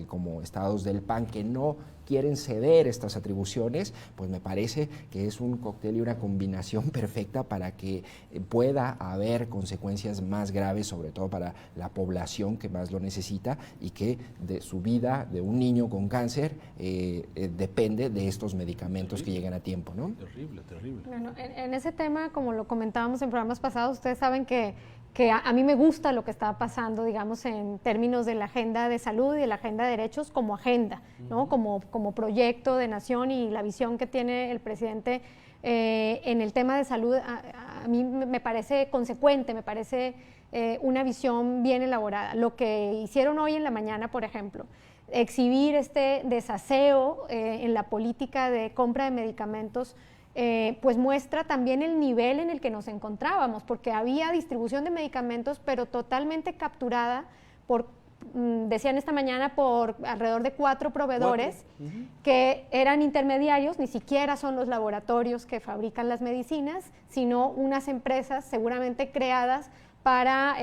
como estados del PAN que no quieren ceder estas atribuciones, pues me parece que es un cóctel y una combinación perfecta para que pueda haber consecuencias más graves, sobre todo para la población que más lo necesita, y que de su vida de un niño con cáncer depende de estos medicamentos que llegan a tiempo, ¿no? Terrible, terrible. Bueno, en ese tema, como lo comentábamos en programas pasados, ustedes saben que a mí me gusta lo que está pasando, digamos, en términos de la agenda de salud y de la agenda de derechos como agenda, ¿no? Como proyecto de nación, y la visión que tiene el presidente en el tema de salud, a mí me parece consecuente, me parece una visión bien elaborada. Lo que hicieron hoy en la mañana, por ejemplo, exhibir este desaseo en la política de compra de medicamentos, pues muestra también el nivel en el que nos encontrábamos, porque había distribución de medicamentos, pero totalmente capturada por, decían esta mañana, por alrededor de 4 proveedores que eran intermediarios. Ni siquiera son los laboratorios que fabrican las medicinas, sino unas empresas seguramente creadas para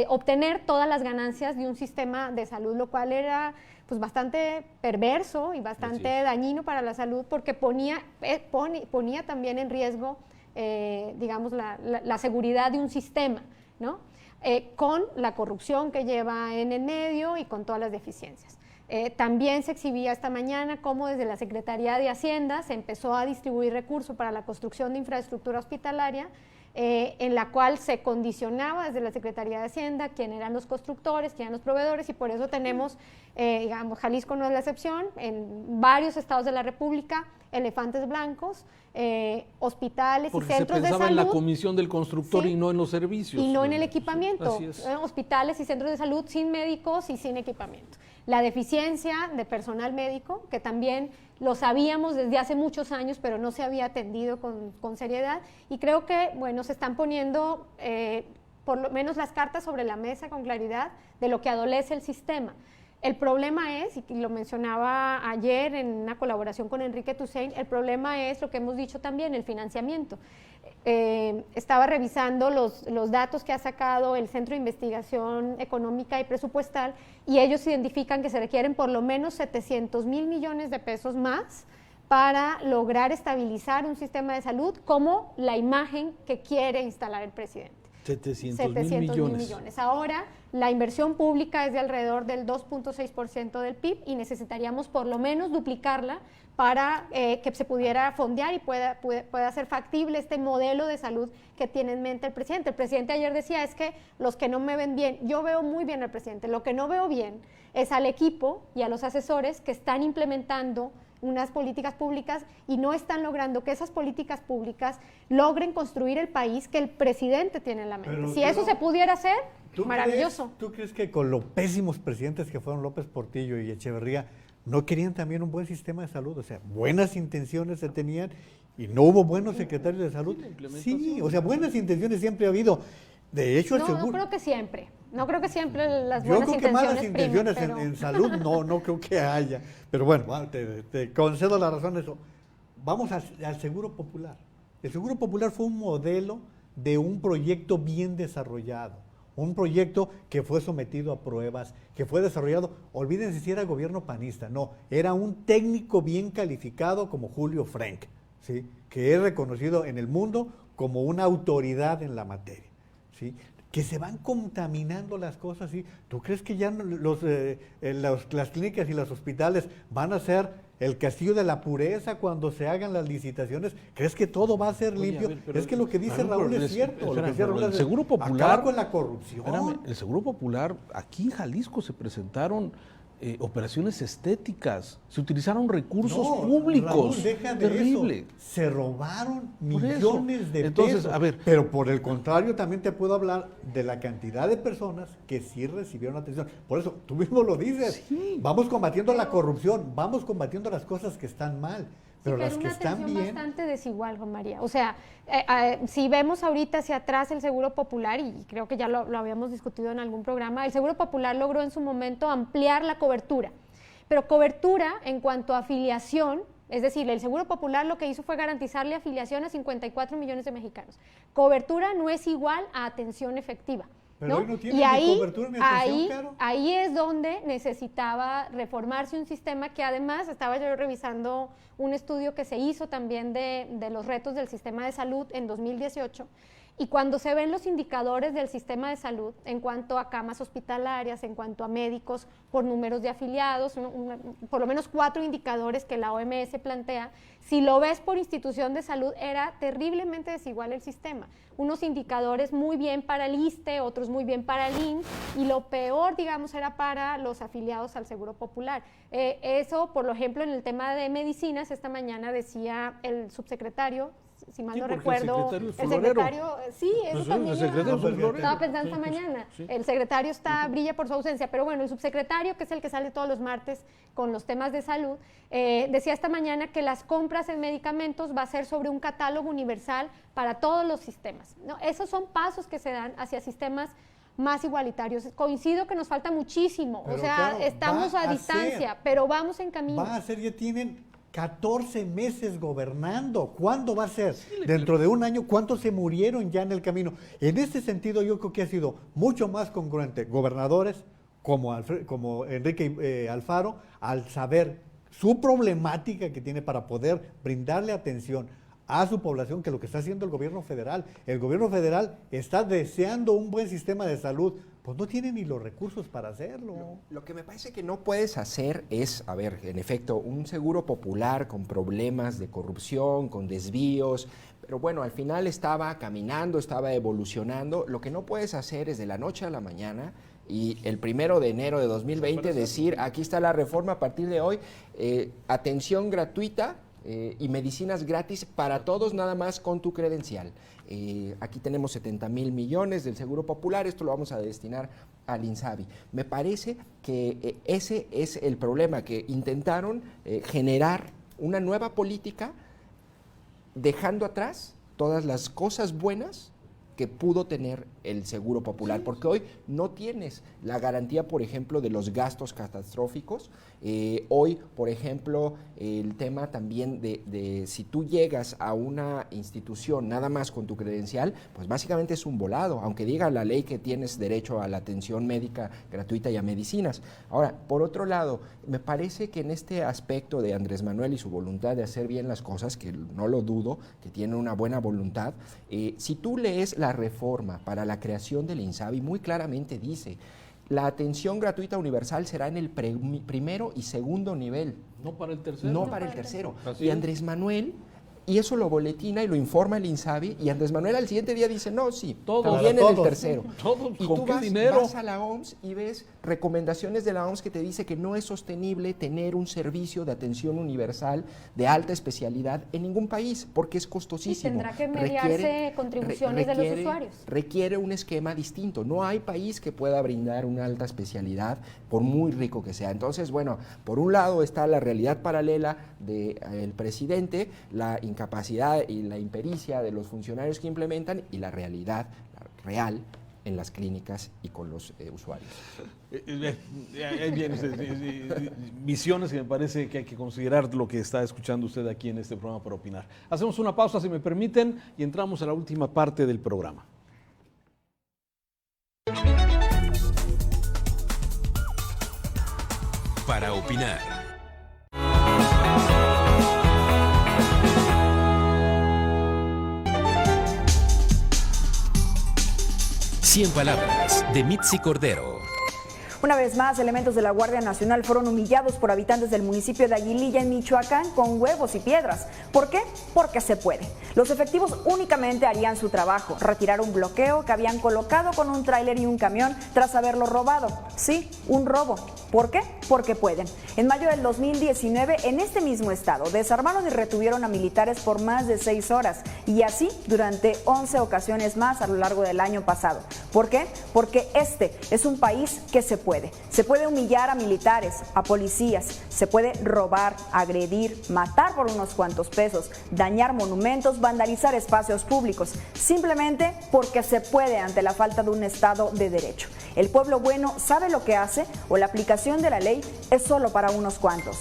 obtener todas las ganancias de un sistema de salud, lo cual era pues bastante perverso y bastante dañino para la salud, porque ponía también en riesgo, digamos, la seguridad de un sistema, ¿no? Con la corrupción que lleva en el medio y con todas las deficiencias. También se exhibía esta mañana cómo desde la Secretaría de Hacienda se empezó a distribuir recursos para la construcción de infraestructura hospitalaria, en la cual se condicionaba desde la Secretaría de Hacienda quién eran los constructores, quién eran los proveedores, y por eso tenemos, digamos, Jalisco no es la excepción, en varios estados de la República, elefantes blancos, hospitales y centros de salud. Porque se pensaba en la comisión del constructor y no en los servicios. Y no en el equipamiento. Hospitales y centros de salud sin médicos y sin equipamiento. La deficiencia de personal médico, que también lo sabíamos desde hace muchos años, pero no se había atendido con seriedad, y creo que, bueno, se están poniendo por lo menos las cartas sobre la mesa con claridad de lo que adolece el sistema. El problema es, y lo mencionaba ayer en una colaboración con Enrique Toussaint, el problema es lo que hemos dicho también, el financiamiento. Estaba revisando los datos que ha sacado el Centro de Investigación Económica y Presupuestal, y ellos identifican que se requieren por lo menos 700,000 millones de pesos más para lograr estabilizar un sistema de salud como la imagen que quiere instalar el presidente. 700,000 millones. Ahora, la inversión pública es de alrededor del 2.6% del PIB, y necesitaríamos por lo menos duplicarla para que se pudiera fondear y pueda ser factible este modelo de salud que tiene en mente el presidente. El presidente ayer decía, es que los que no me ven bien, yo veo muy bien al presidente, lo que no veo bien es al equipo y a los asesores que están implementando unas políticas públicas y no están logrando que esas políticas públicas logren construir el país que el presidente tiene en la mente. Pero, si eso se pudiera hacer, maravilloso. ¿Tú crees que con los pésimos presidentes que fueron López Portillo y Echeverría, no querían también un buen sistema de salud? O sea, buenas intenciones se tenían y no hubo buenos secretarios de salud. Sí, o sea, buenas intenciones siempre ha habido. De hecho, no creo que siempre. No creo que siempre las buenas intenciones. Yo creo que malas intenciones en salud no creo que haya. Pero bueno, te concedo la razón en eso. Vamos al Seguro Popular. El Seguro Popular fue un modelo de un proyecto bien desarrollado. un proyecto que fue sometido a pruebas, que fue desarrollado, olvídense si era gobierno panista, no, era un técnico bien calificado como Julio Frenk, ¿sí? Que es reconocido en el mundo como una autoridad en la materia, ¿sí? Que se van contaminando las cosas, ¿sí? ¿Tú crees que ya las clínicas y los hospitales van a ser el castillo de la pureza cuando se hagan las licitaciones? ¿Crees que todo va a ser limpio? Es que lo que dice Raúl es cierto. Lo que dice Raúl el Seguro Popular, acaba con la corrupción. Espérame, el Seguro Popular, aquí en Jalisco se presentaron operaciones estéticas, se utilizaron recursos públicos. Raúl, deja de terrible. Eso. Se robaron millones de Entonces, pesos. a ver, pero por el contrario, también te puedo hablar de la cantidad de personas que sí recibieron atención. Por eso, tú mismo lo dices. Sí. Vamos combatiendo la corrupción, vamos combatiendo las cosas que están mal. Pero las que están bien. Es bastante desigual, Juan María. O sea, si vemos ahorita hacia atrás el Seguro Popular, y creo que ya lo habíamos discutido en algún programa, el Seguro Popular logró en su momento ampliar la cobertura. Pero cobertura en cuanto a afiliación, es decir, el Seguro Popular lo que hizo fue garantizarle afiliación a 54 millones de mexicanos. Cobertura no es igual a atención efectiva. Pero ¿no? hoy no tiene ni cobertura ni atención, Caro. Ahí es donde necesitaba reformarse un sistema que además, estaba yo revisando un estudio que se hizo también de los retos del sistema de salud en 2018, y cuando se ven los indicadores del sistema de salud en cuanto a camas hospitalarias, en cuanto a médicos por números de afiliados, por lo menos 4 indicadores que la OMS plantea, si lo ves por institución de salud, era terriblemente desigual el sistema. Unos indicadores muy bien para el ISSSTE, otros muy bien para el IMSS, y lo peor, digamos, era para los afiliados al Seguro Popular. Eso, por ejemplo, en el tema de medicinas, esta mañana decía el subsecretario, si mal no recuerdo, el secretario, sí, eso también estaba pensando esta mañana. Sí. El secretario brilla por su ausencia, pero bueno, el subsecretario, que es el que sale todos los martes con los temas de salud, decía esta mañana que las compras en medicamentos va a ser sobre un catálogo universal para todos los sistemas, ¿no? Esos son pasos que se dan hacia sistemas más igualitarios. Coincido que nos falta muchísimo, pero o sea, claro, estamos a distancia, pero vamos en camino. Va a ser, ya tienen 14 meses gobernando. ¿Cuándo va a ser? Dentro de un año, ¿cuántos se murieron ya en el camino? En ese sentido, yo creo que ha sido mucho más congruente gobernadores como Enrique Alfaro, al saber su problemática que tiene para poder brindarle atención a su población, que lo que está haciendo el gobierno federal. El gobierno federal está deseando un buen sistema de salud, pues no tiene ni los recursos para hacerlo. Lo que me parece que no puedes hacer es, a ver, en efecto, un seguro popular con problemas de corrupción, con desvíos, pero bueno, al final estaba caminando, estaba evolucionando. Lo que no puedes hacer es de la noche a la mañana y el 1 de enero de 2020 decir, aquí está la reforma a partir de hoy, atención gratuita, y medicinas gratis para todos, nada más con tu credencial. Aquí tenemos 70,000 millones del Seguro Popular, esto lo vamos a destinar al INSABI. Me parece que ese es el problema, que intentaron generar una nueva política dejando atrás todas las cosas buenas que pudo tener el Seguro Popular, porque hoy no tienes la garantía, por ejemplo, de los gastos catastróficos. Hoy, por ejemplo, el tema también de si tú llegas a una institución nada más con tu credencial, pues básicamente es un volado, aunque diga la ley que tienes derecho a la atención médica gratuita y a medicinas. Ahora, por otro lado, me parece que en este aspecto de Andrés Manuel y su voluntad de hacer bien las cosas, que no lo dudo, que tiene una buena voluntad, si tú lees la reforma para la creación del INSABI, muy claramente dice: la atención gratuita universal será en el primero y segundo nivel. No para el tercero. No para el tercero. Y Andrés Manuel, y eso lo boletina y lo informa el INSABI, y Andrés Manuel al siguiente día dice, no, sí, también en el tercero. Y tú vas a la OMS y ves recomendaciones de la OMS que te dice que no es sostenible tener un servicio de atención universal de alta especialidad en ningún país, porque es costosísimo. Y tendrá que mediarse contribuciones de los usuarios. Requiere un esquema distinto. No hay país que pueda brindar una alta especialidad, por muy rico que sea. Entonces, bueno, por un lado está la realidad paralela del presidente, la incapacidad y la impericia de los funcionarios que implementan, y la realidad real en las clínicas y con los usuarios. Visiones que me parece que hay que considerar lo que está escuchando usted aquí en este programa para opinar. Hacemos una pausa, si me permiten, y entramos a la última parte del programa. Para opinar. Cien palabras de Mitzi Cordero. Una vez más, elementos de la Guardia Nacional fueron humillados por habitantes del municipio de Aguililla, en Michoacán, con huevos y piedras. ¿Por qué? Porque se puede. Los efectivos únicamente harían su trabajo, retirar un bloqueo que habían colocado con un tráiler y un camión tras haberlo robado. Sí, un robo. ¿Por qué? Porque pueden. En mayo del 2019, en este mismo estado, desarmaron y retuvieron a militares por más de 6 horas, y así durante 11 ocasiones más a lo largo del año pasado. ¿Por qué? Porque este es un país que se puede. Se puede humillar a militares, a policías, se puede robar, agredir, matar por unos cuantos pesos, dañar monumentos, vandalizar espacios públicos, simplemente porque se puede ante la falta de un Estado de Derecho. El pueblo bueno sabe lo que hace, o la aplicación de la ley es solo para unos cuantos.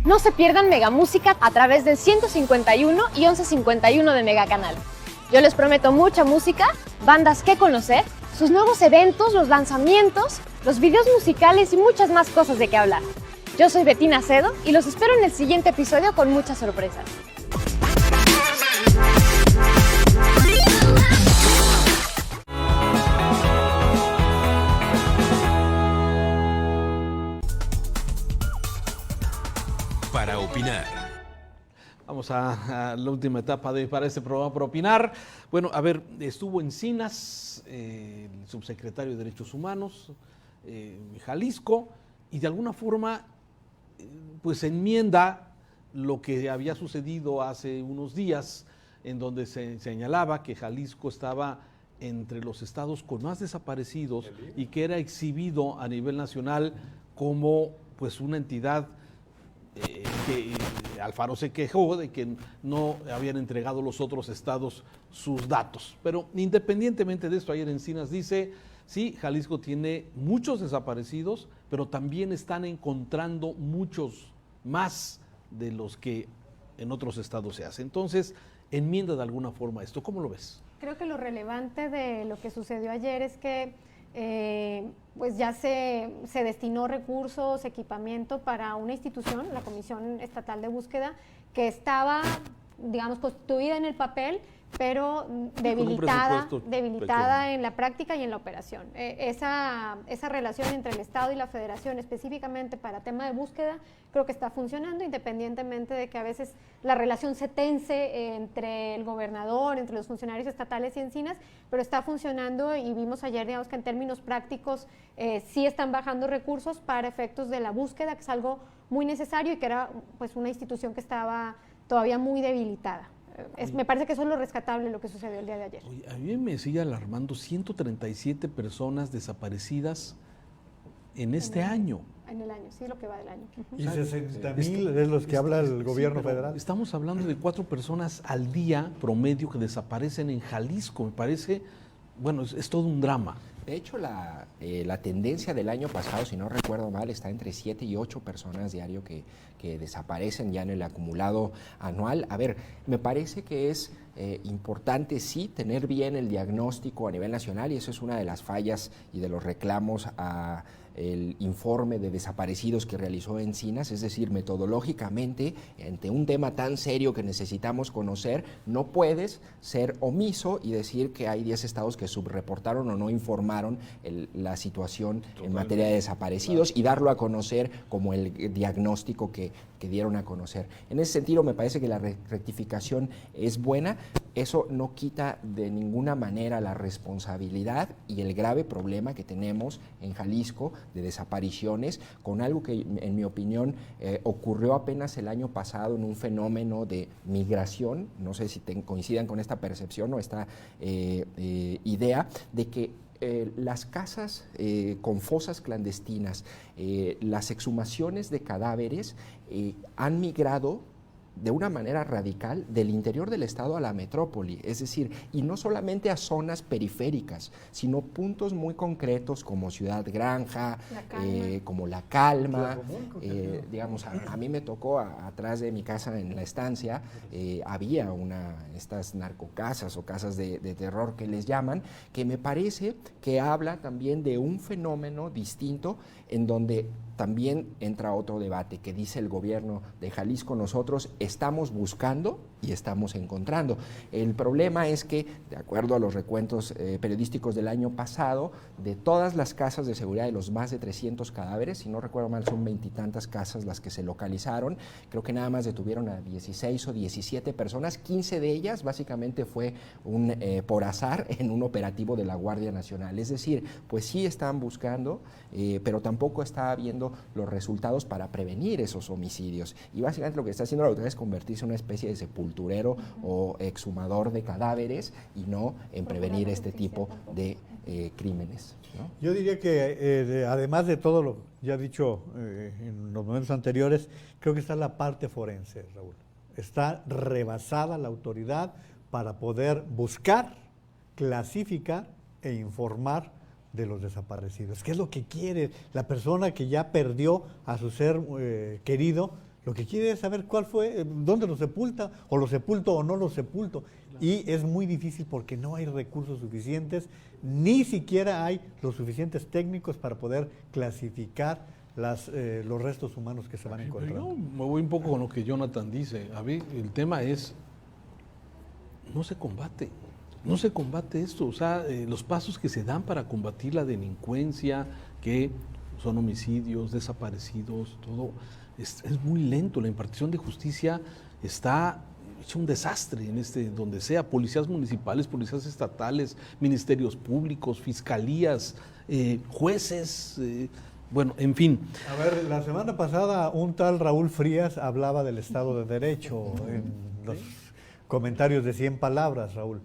No se pierdan Mega Música a través del 151 y 1151 de Mega Canal. Yo les prometo mucha música, bandas que conocer, sus nuevos eventos, los lanzamientos, los videos musicales y muchas más cosas de qué hablar. Yo soy Betina Acedo y los espero en el siguiente episodio con muchas sorpresas. Para opinar. Vamos a la última etapa para este programa, para opinar. Bueno, a ver, estuvo Encinas, el subsecretario de Derechos Humanos, Jalisco, y de alguna forma pues enmienda lo que había sucedido hace unos días, en donde se señalaba que Jalisco estaba entre los estados con más desaparecidos y que era exhibido a nivel nacional como pues una entidad que Alfaro se quejó de que no habían entregado los otros estados sus datos. Pero independientemente de esto, ayer Encinas dice, sí, Jalisco tiene muchos desaparecidos, pero también están encontrando muchos más de los que en otros estados se hace. Entonces, enmienda de alguna forma esto. ¿Cómo lo ves? Creo que lo relevante de lo que sucedió ayer es que pues ya se destinó recursos, equipamiento para una institución, la Comisión Estatal de Búsqueda, que estaba, digamos, constituida en el papel, pero debilitada en la práctica y en la operación. Esa relación entre el Estado y la Federación, específicamente para tema de búsqueda, creo que está funcionando, independientemente de que a veces la relación se tense entre el gobernador, entre los funcionarios estatales y Encinas, pero está funcionando, y vimos ayer, digamos, que en términos prácticos sí están bajando recursos para efectos de la búsqueda, que es algo muy necesario y que era pues una institución que estaba todavía muy debilitada. Me parece que eso es lo rescatable, lo que sucedió el día de ayer. Oye, a mí me sigue alarmando 137 personas desaparecidas en este año. En el año, sí, lo que va del año. Y 60,000 de los que habla el gobierno federal. Estamos hablando de 4 personas al día promedio que desaparecen en Jalisco. Me parece, bueno, es todo un drama. De hecho, la tendencia del año pasado, si no recuerdo mal, está entre 7 y 8 personas diario que desaparecen ya en el acumulado anual. A ver, me parece que es importante, sí, tener bien el diagnóstico a nivel nacional, y eso es una de las fallas y de los reclamos a el informe de desaparecidos que realizó Encinas, es decir, metodológicamente, ante un tema tan serio que necesitamos conocer, no puedes ser omiso y decir que hay 10 estados que subreportaron o no informaron la situación en materia de desaparecidos, y darlo a conocer como el diagnóstico que dieron a conocer. En ese sentido, me parece que la rectificación es buena. Eso no quita de ninguna manera la responsabilidad y el grave problema que tenemos en Jalisco de desapariciones, con algo que, en mi opinión, ocurrió apenas el año pasado en un fenómeno de migración. No sé si coincidan con esta percepción o esta idea de que las casas con fosas clandestinas, las exhumaciones de cadáveres han migrado de una manera radical del interior del estado a la metrópoli, es decir, y no solamente a zonas periféricas, sino puntos muy concretos como Ciudad Granja, como La Calma, digamos, a mí me tocó atrás de mi casa en La Estancia, había estas narcocasas o casas de terror que les llaman, que me parece que habla también de un fenómeno distinto en donde también entra otro debate que dice el gobierno de Jalisco: nosotros estamos buscando y estamos encontrando. El problema es que, de acuerdo a los recuentos periodísticos del año pasado, de todas las casas de seguridad, de los más de 300 cadáveres, si no recuerdo mal, son 20 y tantas casas las que se localizaron, creo que nada más detuvieron a 16 o 17 personas, 15 de ellas básicamente fue por azar en un operativo de la Guardia Nacional. Es decir, pues sí están buscando, pero tampoco está habiendo los resultados para prevenir esos homicidios. Y básicamente lo que está haciendo la autoridad es convertirse en una especie de sepulturero o exhumador de cadáveres y no en prevenir este tipo de crímenes, ¿no? Yo diría que además de todo lo ya dicho en los momentos anteriores, creo que está la parte forense, Raúl. Está rebasada la autoridad para poder buscar, clasificar e informar de los desaparecidos. ¿Qué es lo que quiere la persona que ya perdió a su ser querido? Lo que quiere es saber cuál fue, dónde lo sepulta, o lo sepulto o no lo sepulto. Y es muy difícil porque no hay recursos suficientes, ni siquiera hay los suficientes técnicos para poder clasificar los restos humanos que se van encontrando. Yo me voy un poco con lo que Jonathan dice. A ver, el tema es, no se combate esto, o sea, los pasos que se dan para combatir la delincuencia, que son homicidios, desaparecidos, todo, es muy lento. La impartición de justicia está hecho un desastre donde sea, policías municipales, policías estatales, ministerios públicos, fiscalías, jueces, bueno, en fin. A ver, la semana pasada un tal Raúl Frías hablaba del Estado de Derecho en los comentarios de 100 palabras, Raúl.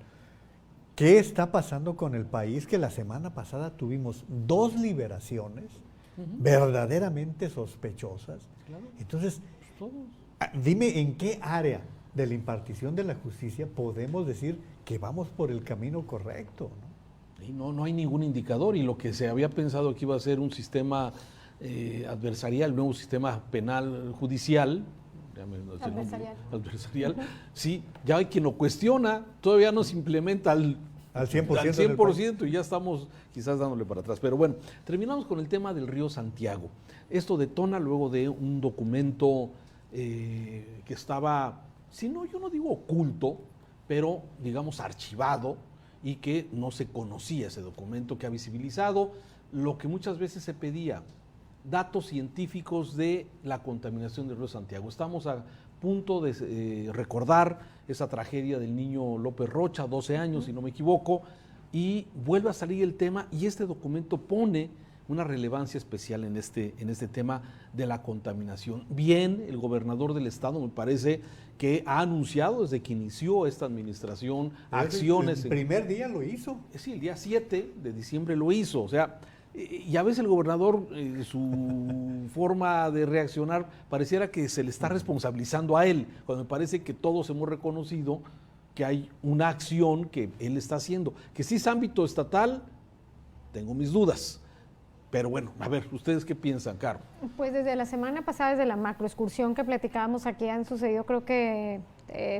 ¿Qué está pasando con el país? Que la semana pasada tuvimos 2 liberaciones verdaderamente sospechosas. Claro. Entonces, dime en qué área de la impartición de la justicia podemos decir que vamos por el camino correcto, ¿no? Y no hay ningún indicador, y lo que se había pensado que iba a ser un sistema adversarial, nuevo sistema penal judicial, adversarial. Sí, ya hay quien lo cuestiona, todavía no se implementa al 100% y ya estamos quizás dándole para atrás. Pero bueno, terminamos con el tema del río Santiago. Esto detona luego de un documento que estaba, yo no digo oculto, pero digamos archivado, y que no se conocía ese documento, que ha visibilizado lo que muchas veces se pedía: datos científicos de la contaminación del río Santiago. Estamos a punto de recordar esa tragedia del niño López Rocha, 12 años, si no me equivoco, y vuelve a salir el tema, y este documento pone una relevancia especial en este tema de la contaminación. Bien, el gobernador del estado me parece que ha anunciado desde que inició esta administración acciones. El primer día lo hizo. Sí, el día 7 de diciembre lo hizo, o sea, y a veces el gobernador, su forma de reaccionar pareciera que se le está responsabilizando a él, cuando me parece que todos hemos reconocido que hay una acción que él está haciendo. Que si es ámbito estatal, tengo mis dudas. Pero bueno, a ver, ¿ustedes qué piensan, Caro? Pues desde la semana pasada, desde la macroexcursión que platicábamos aquí, han sucedido creo que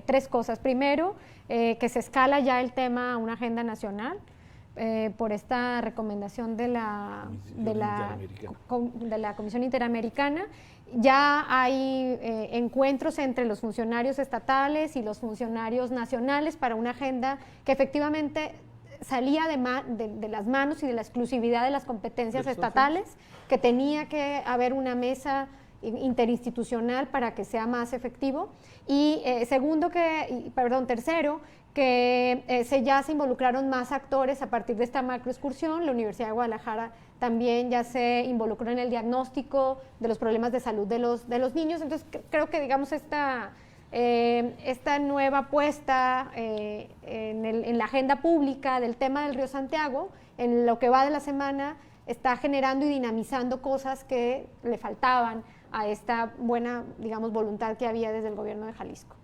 3 cosas. Primero, que se escala ya el tema a una agenda nacional. Por esta recomendación de la Comisión Interamericana. Ya hay encuentros entre los funcionarios estatales y los funcionarios nacionales para una agenda que efectivamente salía de las manos y de la exclusividad de las competencias estatales, que tenía que haber una mesa interinstitucional para que sea más efectivo. Y tercero, que ya se involucraron más actores a partir de esta macroexcursión. La Universidad de Guadalajara también ya se involucró en el diagnóstico de los problemas de salud de los niños. Entonces creo que digamos esta nueva apuesta en la agenda pública del tema del río Santiago, en lo que va de la semana, está generando y dinamizando cosas que le faltaban a esta buena, digamos, voluntad que había desde el gobierno de Jalisco.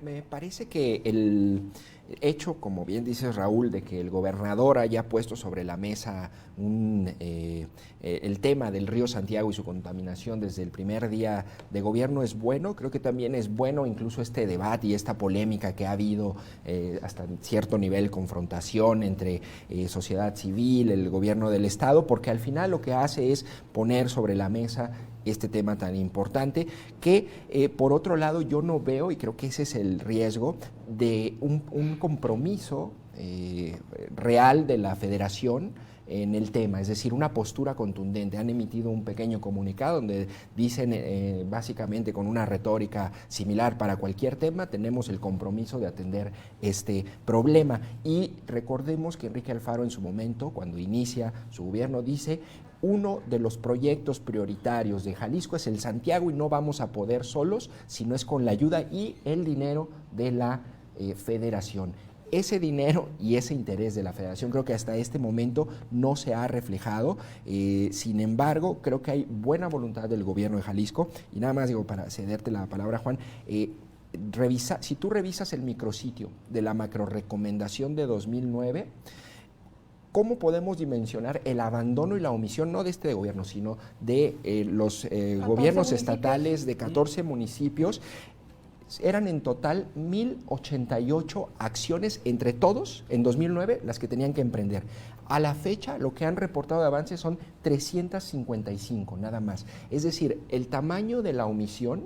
Me parece que el hecho, como bien dices Raúl, de que el gobernador haya puesto sobre la mesa el tema del río Santiago y su contaminación desde el primer día de gobierno es bueno. Creo que también es bueno incluso este debate y esta polémica que ha habido hasta cierto nivel, confrontación entre sociedad civil, el gobierno del estado, porque al final lo que hace es poner sobre la mesa este tema tan importante que, por otro lado, yo no veo, y creo que ese es el riesgo, de un compromiso real de la federación en el tema, es decir, una postura contundente. Han emitido un pequeño comunicado donde dicen básicamente con una retórica similar: para cualquier tema tenemos el compromiso de atender este problema. Y recordemos que Enrique Alfaro en su momento, cuando inicia su gobierno, dice: uno de los proyectos prioritarios de Jalisco es el Santiago y no vamos a poder solos si no es con la ayuda y el dinero de la federación. Ese dinero y ese interés de la federación creo que hasta este momento no se ha reflejado. Sin embargo, creo que hay buena voluntad del gobierno de Jalisco. Y nada más digo, para cederte la palabra, Juan, si tú revisas el micrositio de la macrorecomendación de 2009, ¿cómo podemos dimensionar el abandono y la omisión, no de este gobierno, sino de los gobiernos estatales de 14 municipios? Eran en total 1,088 acciones entre todos en 2009 las que tenían que emprender. A la fecha, lo que han reportado de avance son 355, nada más. Es decir, el tamaño de la omisión.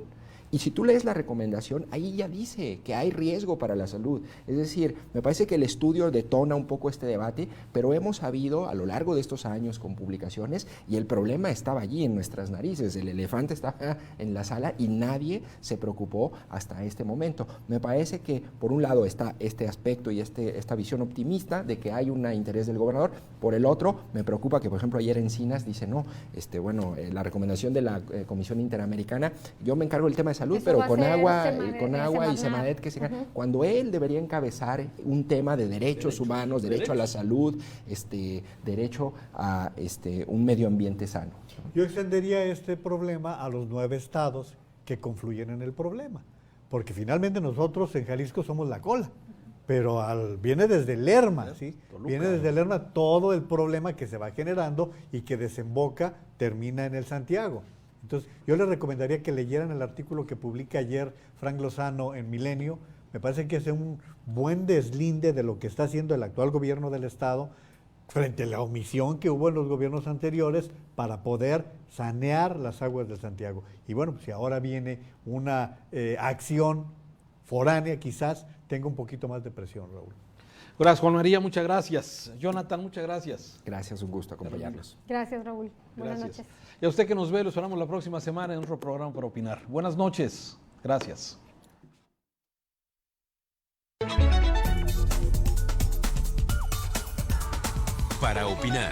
Y si tú lees la recomendación, ahí ya dice que hay riesgo para la salud. Es decir, me parece que el estudio detona un poco este debate, pero hemos sabido a lo largo de estos años con publicaciones, y el problema estaba allí en nuestras narices, el elefante estaba en la sala y nadie se preocupó hasta este momento. Me parece que por un lado está este aspecto y esta visión optimista de que hay un interés del gobernador. Por el otro, me preocupa que, por ejemplo, ayer Encinas dice, no, la recomendación de la Comisión Interamericana, yo me encargo del tema de salud, pero con agua y Semadet, que se cuando él debería encabezar un tema de derechos humanos, derecho a la salud, derecho a un medio ambiente sano. Yo extendería este problema a los 9 estados que confluyen en el problema, porque finalmente nosotros en Jalisco somos la cola, pero viene desde Lerma, ¿sí? Viene desde Lerma todo el problema que se va generando y que desemboca, termina en el Santiago. Entonces, yo les recomendaría que leyeran el artículo que publica ayer Frank Lozano en Milenio. Me parece que es un buen deslinde de lo que está haciendo el actual gobierno del estado frente a la omisión que hubo en los gobiernos anteriores para poder sanear las aguas del Santiago. Y bueno, pues si ahora viene una acción foránea, quizás tenga un poquito más de presión, Raúl. Gracias, Juan María, muchas gracias. Jonathan, muchas gracias. Gracias, un gusto acompañarlos. Gracias, Raúl. Buenas noches. Y a usted que nos ve, lo esperamos la próxima semana en otro programa para opinar. Buenas noches. Gracias. Para opinar